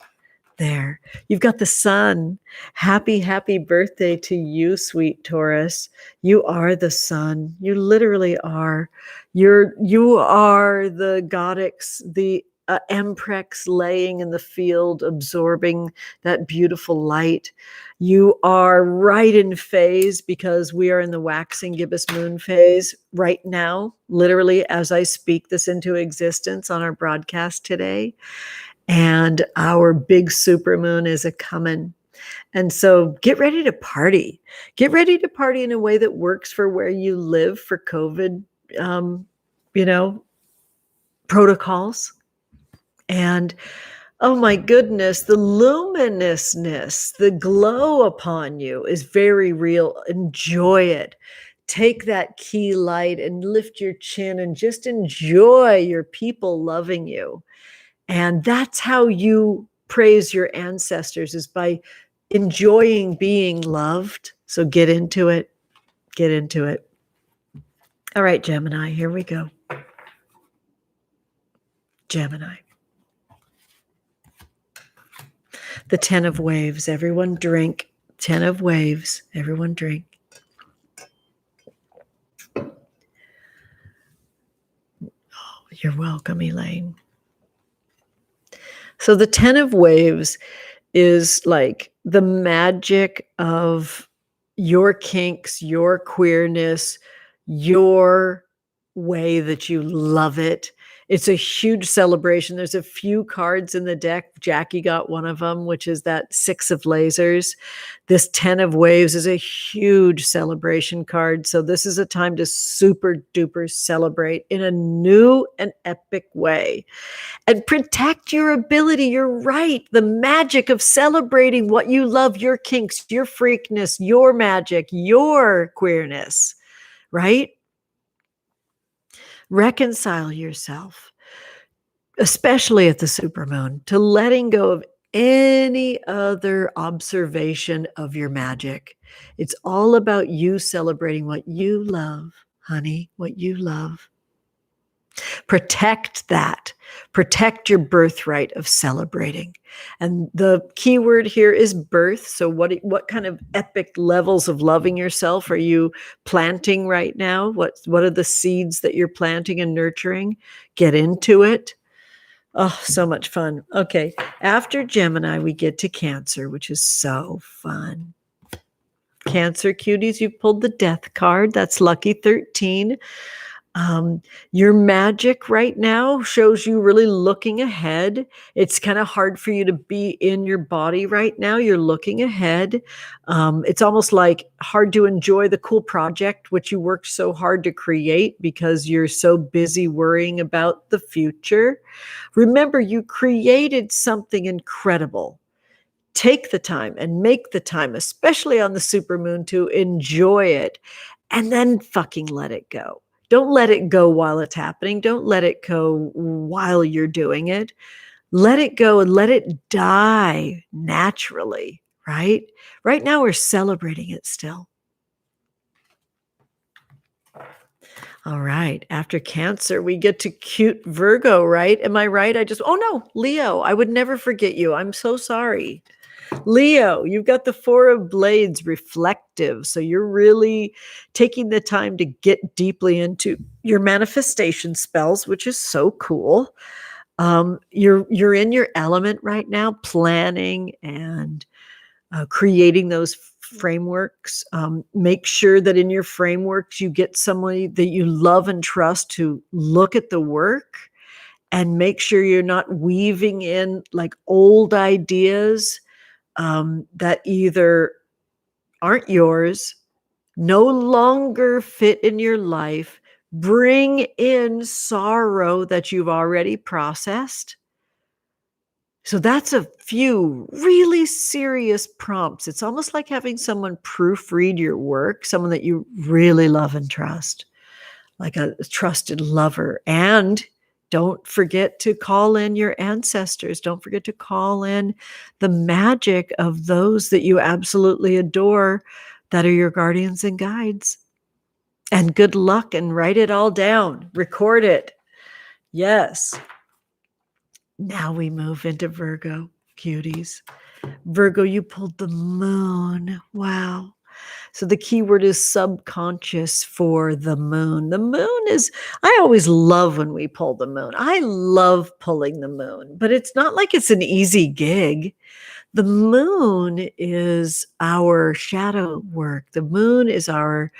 There. You've got the sun. Happy birthday to you, sweet Taurus. You are the sun. You literally are. You are the goddess, the emprex laying in the field, absorbing that beautiful light. You are right in phase because we are in the waxing gibbous moon phase right now, literally as I speak this into existence on our broadcast today. And our big supermoon is a coming. And so get ready to party. Get ready to party in a way that works for where you live for COVID, protocols. And oh my goodness, the luminousness, the glow upon you is very real. Enjoy it. Take that key light and lift your chin and just enjoy your people loving you. And that's how you praise your ancestors, is by enjoying being loved. So get into it. Get into it. All right, Gemini, here we go. Gemini. The 10 of waves. Everyone drink. 10 of waves. Everyone drink. Oh, you're welcome, Elaine. So the 10 of waves is like the magic of your kinks, your queerness, your way that you love it. It's a huge celebration. There's a few cards in the deck. Jackie got one of them, which is that 6 of lasers. This 10 of waves is a huge celebration card. So this is a time to super duper celebrate in a new and epic way. And protect your ability. You're right. The magic of celebrating what you love, your kinks, your freakness, your magic, your queerness, right? Reconcile yourself, especially at the supermoon, to letting go of any other observation of your magic. It's all about you celebrating what you love, honey, what you love. Protect that. Protect your birthright of celebrating. And the key word here is birth. So what kind of epic levels of loving yourself are you planting right now? What are the seeds that you're planting and nurturing? Get into it. Oh, so much fun. Okay. After Gemini, we get to Cancer, which is so fun. Cancer cuties, you've pulled the Death card. That's lucky 13. Your magic right now shows you really looking ahead. It's kind of hard for you to be in your body right now. You're looking ahead. It's almost like hard to enjoy the cool project, which you worked so hard to create because you're so busy worrying about the future. Remember, you created something incredible. Take the time and make the time, especially on the supermoon, to enjoy it and then fucking let it go. Don't let it go while it's happening. Don't let it go while you're doing it. Let it go and let it die naturally, right? Right now, we're celebrating it still. All right. After Cancer, we get to cute Virgo, right? Am I right? Oh no, Leo. I would never forget you. I'm so sorry. Leo, you've got the Four of Blades, reflective. So you're really taking the time to get deeply into your manifestation spells, which is so cool. You're in your element right now, planning and creating those frameworks. Make sure that in your frameworks, you get somebody that you love and trust to look at the work, and make sure you're not weaving in like old ideas that either aren't yours, no longer fit in your life, bring in sorrow that you've already processed. So that's a few really serious prompts. It's almost like having someone proofread your work, someone that you really love and trust, like a trusted lover. And don't forget to call in your ancestors. Don't forget to call in the magic of those that you absolutely adore, that are your guardians and guides. And good luck, and write it all down. Record it. Yes. Now we move into Virgo, cuties. Virgo, you pulled the moon. Wow. So the key word is subconscious for the moon. The moon is, I always love when we pull the moon. I love pulling the moon, but it's not like it's an easy gig. The moon is our shadow work. The moon is our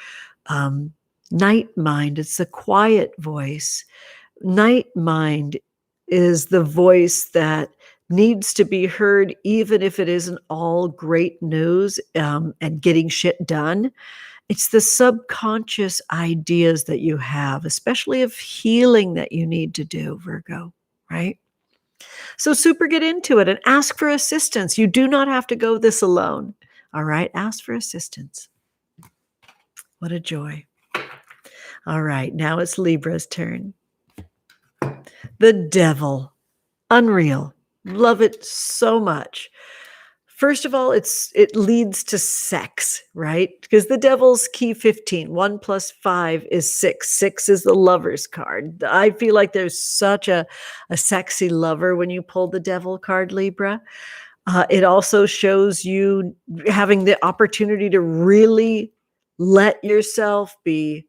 night mind. It's the quiet voice. Night mind is the voice that needs to be heard, even if it isn't all great news and getting shit done. It's the subconscious ideas that you have, especially of healing, that you need to do, Virgo, right? So super get into it and ask for assistance. You do not have to go this alone. All right, ask for assistance. What a joy. All right, now it's Libra's turn. The Devil. Unreal. Love it so much. First of all, it leads to sex, right? Because the Devil's key 15. 1 + 5 is 6. 6 is the Lover's card. I feel like there's such a sexy lover when you pull the Devil card, Libra. It also shows you having the opportunity to really let yourself be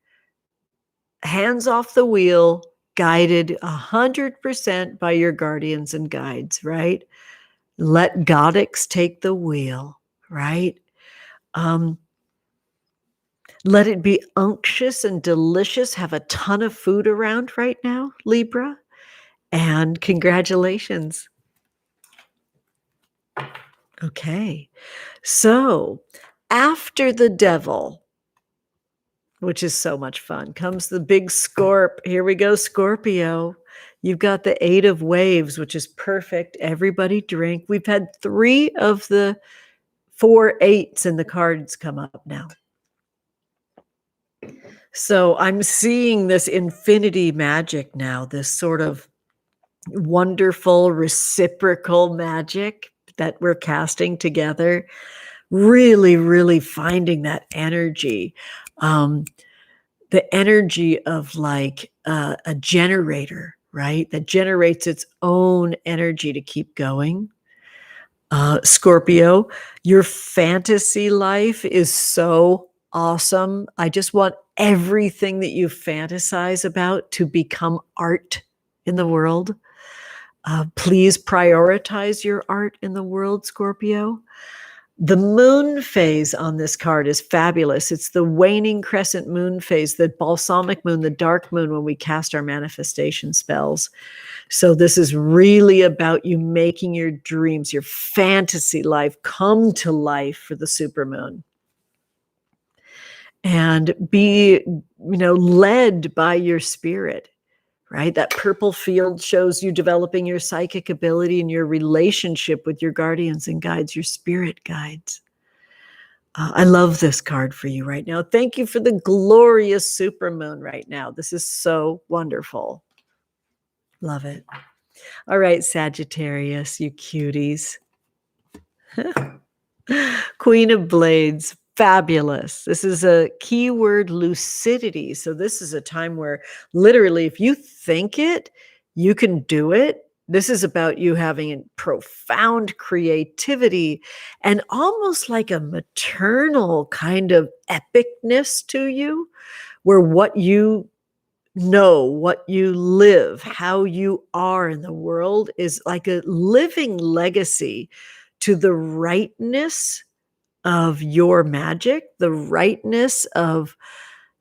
hands off the wheel, guided 100% by your guardians and guides, right? Let Goddix take the wheel, right? Let it be unctuous and delicious. Have a ton of food around right now, Libra. And congratulations. Okay. So after the Devil, which is so much fun, comes the big Scorp. Here we go, Scorpio. You've got the 8 of Waves, which is perfect. Everybody drink. We've had 3 of the 4 8s in the cards come up now. So I'm seeing this infinity magic now, this sort of wonderful reciprocal magic that we're casting together. Really, really finding that energy. the energy of like a generator, right? That generates its own energy to keep going. Scorpio, your fantasy life is so awesome. I just want everything that you fantasize about to become art in the world. Please prioritize your art in the world, Scorpio. The moon phase on this card is fabulous. It's the waning crescent moon phase, the balsamic moon, the dark moon when we cast our manifestation spells. So this is really about you making your dreams, your fantasy life come to life for the supermoon. And be, led by your spirit, right? That purple field shows you developing your psychic ability and your relationship with your guardians and guides, your spirit guides. I love this card for you right now. Thank you for the glorious supermoon right now. This is so wonderful. Love it. All right, Sagittarius, you cuties. Queen of Blades, fabulous. This is a keyword lucidity. So this is a time where literally if you think it, you can do it. This is about you having profound creativity and almost like a maternal kind of epicness to you, where what you know, what you live, how you are in the world is like a living legacy to the rightness of your magic, the rightness of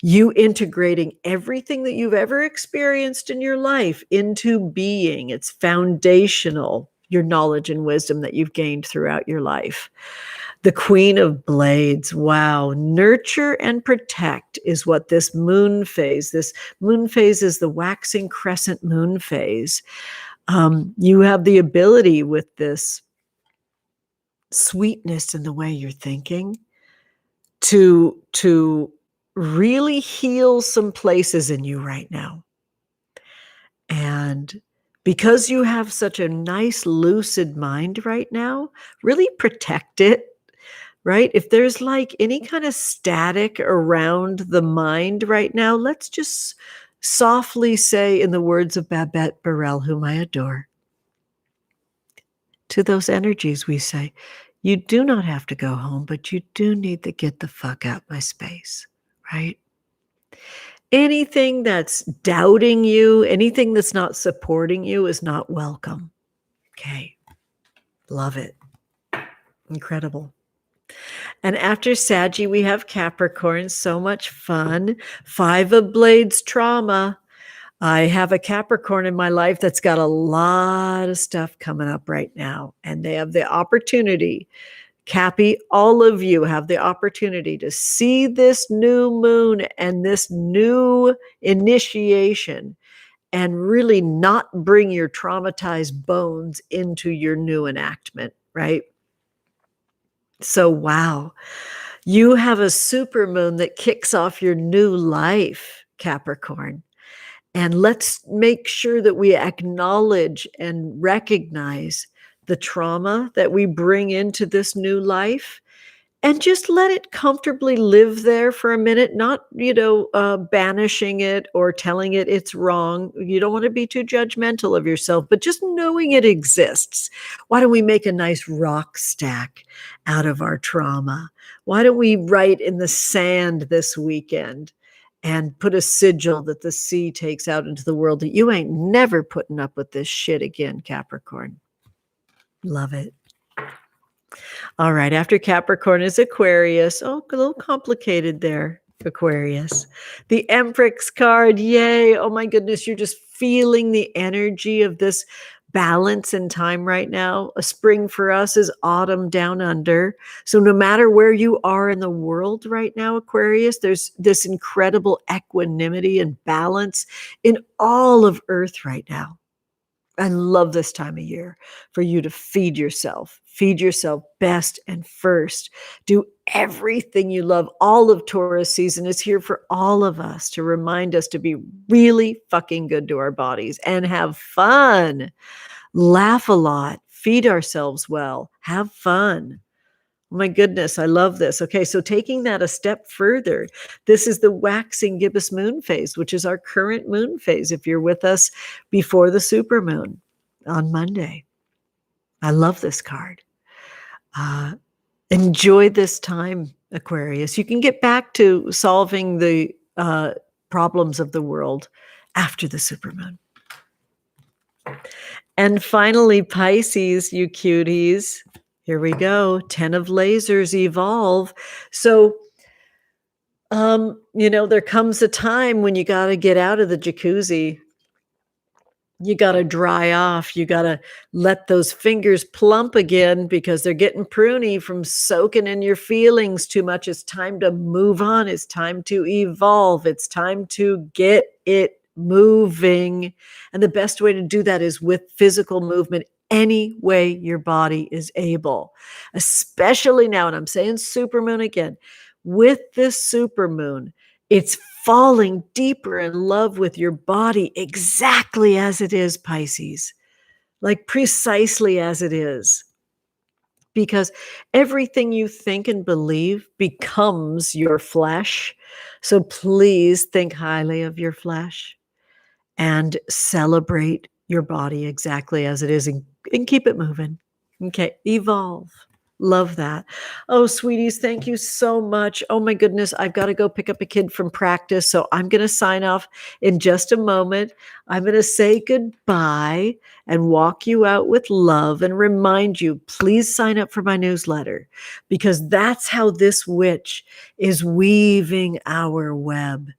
you integrating everything that you've ever experienced in your life into being. It's foundational, your knowledge and wisdom that you've gained throughout your life. The Queen of Blades, wow. Nurture and protect is what this moon phase is the waxing crescent moon phase. You have the ability with this sweetness in the way you're thinking to really heal some places in you right now. And because you have such a nice lucid mind right now, really protect it, right? If there's like any kind of static around the mind right now, let's just softly say, in the words of Babette Burrell, whom I adore, to those energies we say, you do not have to go home, but you do need to get the fuck out my space, right? Anything that's doubting you, anything that's not supporting you is not welcome. Okay. Love it. Incredible. And after Saggy, we have Capricorn. So much fun. 5 of Blades trauma. I have a Capricorn in my life that's got a lot of stuff coming up right now. And they have the opportunity, Cappy, all of you have the opportunity to see this new moon and this new initiation and really not bring your traumatized bones into your new enactment, right? So, wow. You have a supermoon that kicks off your new life, Capricorn. And let's make sure that we acknowledge and recognize the trauma that we bring into this new life and just let it comfortably live there for a minute, not, banishing it or telling it it's wrong. You don't want to be too judgmental of yourself, but just knowing it exists. Why don't we make a nice rock stack out of our trauma? Why don't we write in the sand this weekend and put a sigil that the sea takes out into the world that you ain't never putting up with this shit again, Capricorn? Love it. All right, after Capricorn is Aquarius. Oh, a little complicated there, Aquarius. The Empress card, yay. Oh my goodness, you're just feeling the energy of this balance in time right now. A spring for us is autumn down under. So no matter where you are in the world right now, Aquarius, there's this incredible equanimity and balance in all of Earth right now. I love this time of year for you to feed yourself best and first. Do everything you love. All of Taurus season is here for all of us to remind us to be really fucking good to our bodies and have fun. Laugh a lot, feed ourselves well, have fun. my goodness, I love this. Okay, so taking that a step further, this is the waxing gibbous moon phase, which is our current moon phase. If you're with us before the supermoon on Monday, I love this card. Enjoy this time, Aquarius. You can get back to solving the problems of the world after the supermoon. And finally, Pisces, you cuties. Here we go. 10 of lasers evolve. So, there comes a time when you got to get out of the jacuzzi. You got to dry off. You got to let those fingers plump again because they're getting pruny from soaking in your feelings too much. It's time to move on. It's time to evolve. It's time to get it moving. And the best way to do that is with physical movement any way your body is able, especially now. And I'm saying supermoon again. With this supermoon, it's falling deeper in love with your body exactly as it is, Pisces, like precisely as it is. Because everything you think and believe becomes your flesh. So please think highly of your flesh and celebrate your body exactly as it is and keep it moving. Okay, evolve. Love that. Oh, sweeties, thank you so much. Oh my goodness, I've got to go pick up a kid from practice. So I'm going to sign off in just a moment. I'm going to say goodbye and walk you out with love and remind you, please sign up for my newsletter because that's how this witch is weaving our web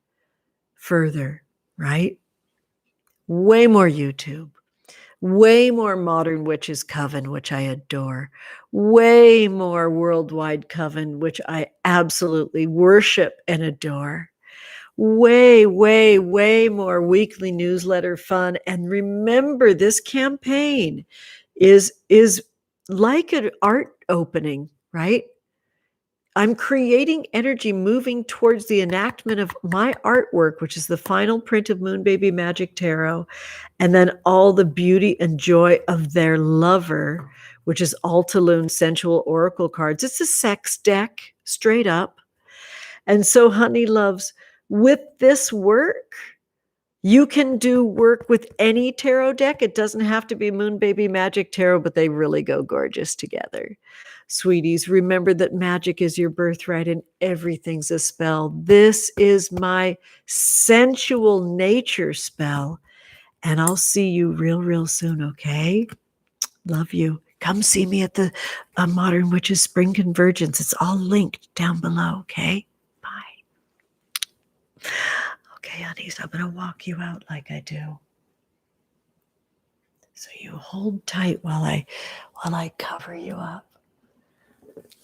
further, right? Way more YouTube. Way more Modern Witches Coven, which I adore. Way more Worldwide Coven, which I absolutely worship and adore. Way, way, way more weekly newsletter fun. And remember, this campaign is like an art opening, right? I'm creating energy moving towards the enactment of my artwork, which is the final print of Moon Baby Magick Tarot, and then all the beauty and joy of their lover, which is Altalune Sensual Oracle Cards. It's a sex deck, straight up. And so, honey loves, with this work, you can do work with any tarot deck. It doesn't have to be Moon Baby Magick Tarot, but they really go gorgeous together. Sweeties, remember that magic is your birthright and everything's a spell. This is my sensual nature spell. And I'll see you real, real soon, okay? Love you. Come see me at the Modern Witches Spring Convergence. It's all linked down below, okay? Bye. Okay, honeys, I'm going to walk you out like I do. So you hold tight while I cover you up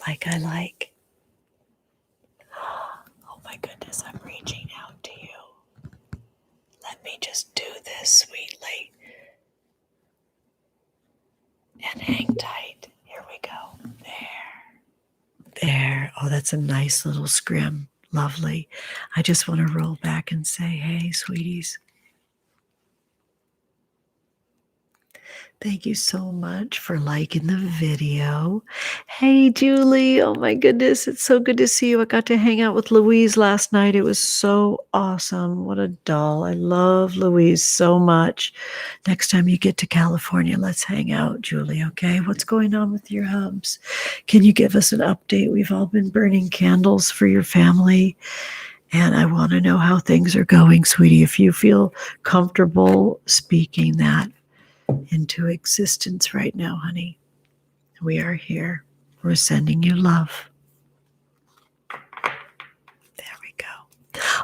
like I like. Oh my goodness, I'm reaching out to you. Let me just do this sweetly. And hang tight. Here we go. There. Oh, that's a nice little scrim. Lovely. I just want to roll back and say, hey, sweeties. Thank you so much for liking the video. Hey, Julie. Oh, my goodness. It's so good to see you. I got to hang out with Louise last night. It was so awesome. What a doll. I love Louise so much. Next time you get to California, let's hang out, Julie, okay? What's going on with your hubs? Can you give us an update? We've all been burning candles for your family, and I want to know how things are going, sweetie. If you feel comfortable speaking that into existence right now, honey. We are here. We're sending you love. There we go.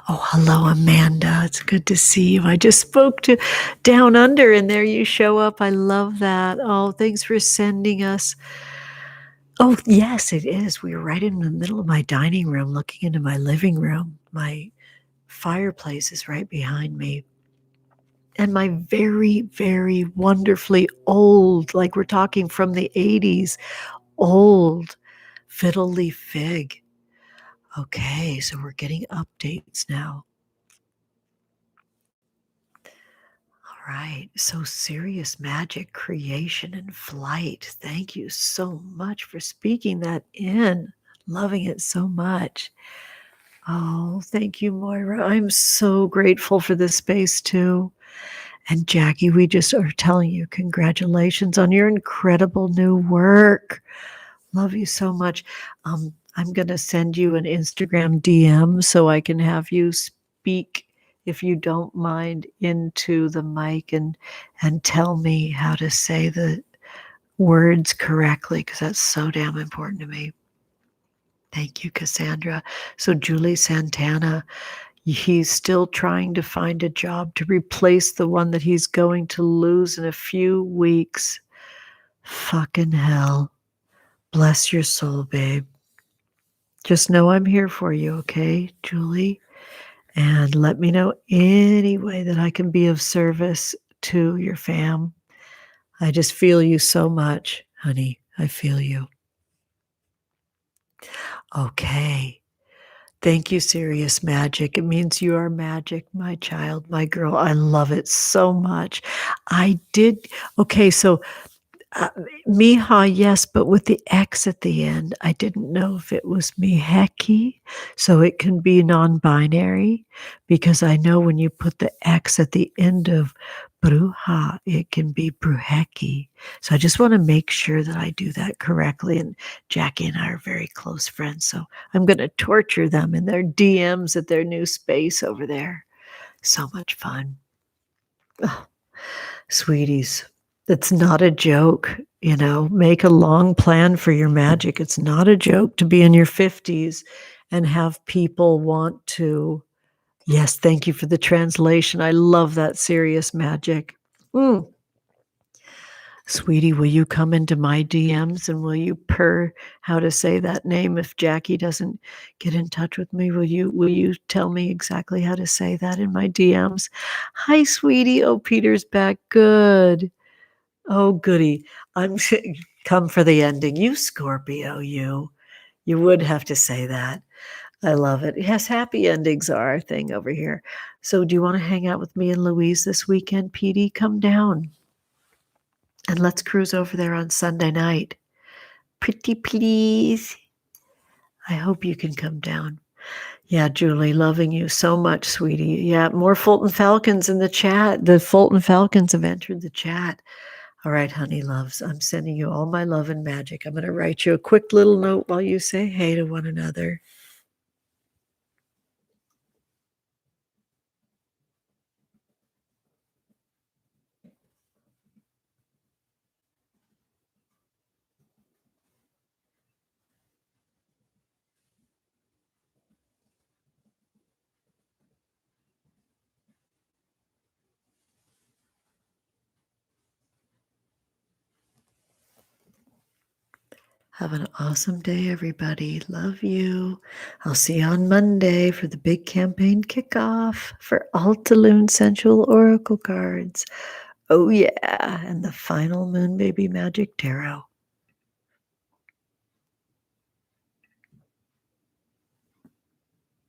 Oh, hello, Amanda. It's good to see you. I just spoke to Down Under, and there you show up. I love that. Oh, thanks for sending us. Oh, yes, it is. We were right in the middle of my dining room, looking into my living room. My fireplace is right behind me. And my very, very wonderfully old, like we're talking from the 80s, old fiddle leaf fig. Okay, so we're getting updates now. All right. So serious magic, creation, and flight. Thank you so much for speaking that in. Loving it so much. Oh, thank you, Moira. I'm so grateful for this space too. And Jackie, we just are telling you congratulations on your incredible new work. Love you so much. I'm going to send you an Instagram DM so I can have you speak, if you don't mind, into the mic and tell me how to say the words correctly, because that's so damn important to me. Thank you, Cassandra. So Julie Santana, he's still trying to find a job to replace the one that he's going to lose in a few weeks. Fucking hell. Bless your soul, babe. Just know I'm here for you, okay, Julie? And let me know any way that I can be of service to your fam. I just feel you so much, honey. I feel you. Okay. Thank you, Serious Magic. It means you are magic, my child, my girl. I love it so much. I did. Okay, so Miha, yes, but with the X at the end, I didn't know if it was Miheki, so it can be non-binary, because I know when you put the X at the end of Bruja, it can be Bruheki. So I just want to make sure that I do that correctly. And Jackie and I are very close friends, so I'm going to torture them in their DMs at their new space over there. So much fun. Oh, sweeties, it's not a joke. Make a long plan for your magic. It's not a joke to be in your 50s and have people want to. Yes, thank you for the translation. I love that serious magic. Sweetie, will you come into my DMs and will you purr how to say that name if Jackie doesn't get in touch with me? Will you tell me exactly how to say that in my DMs? Hi, sweetie. Oh, Peter's back. Good. Oh, goody. I'm come for the ending. You Scorpio, you. You would have to say that. I love it. Yes, happy endings are our thing over here. So do you want to hang out with me and Louise this weekend, Petey? Come down. And let's cruise over there on Sunday night. Pretty please. I hope you can come down. Yeah, Julie, loving you so much, sweetie. Yeah, more Fulton Falcons in the chat. The Fulton Falcons have entered the chat. All right, honey loves, I'm sending you all my love and magic. I'm going to write you a quick little note while you say hey to one another. Have an awesome day, everybody. Love you. I'll see you on Monday for the big campaign kickoff for Altalune Sensual Oracle Cards. Oh, yeah. And the final Moon Baby Magick Tarot.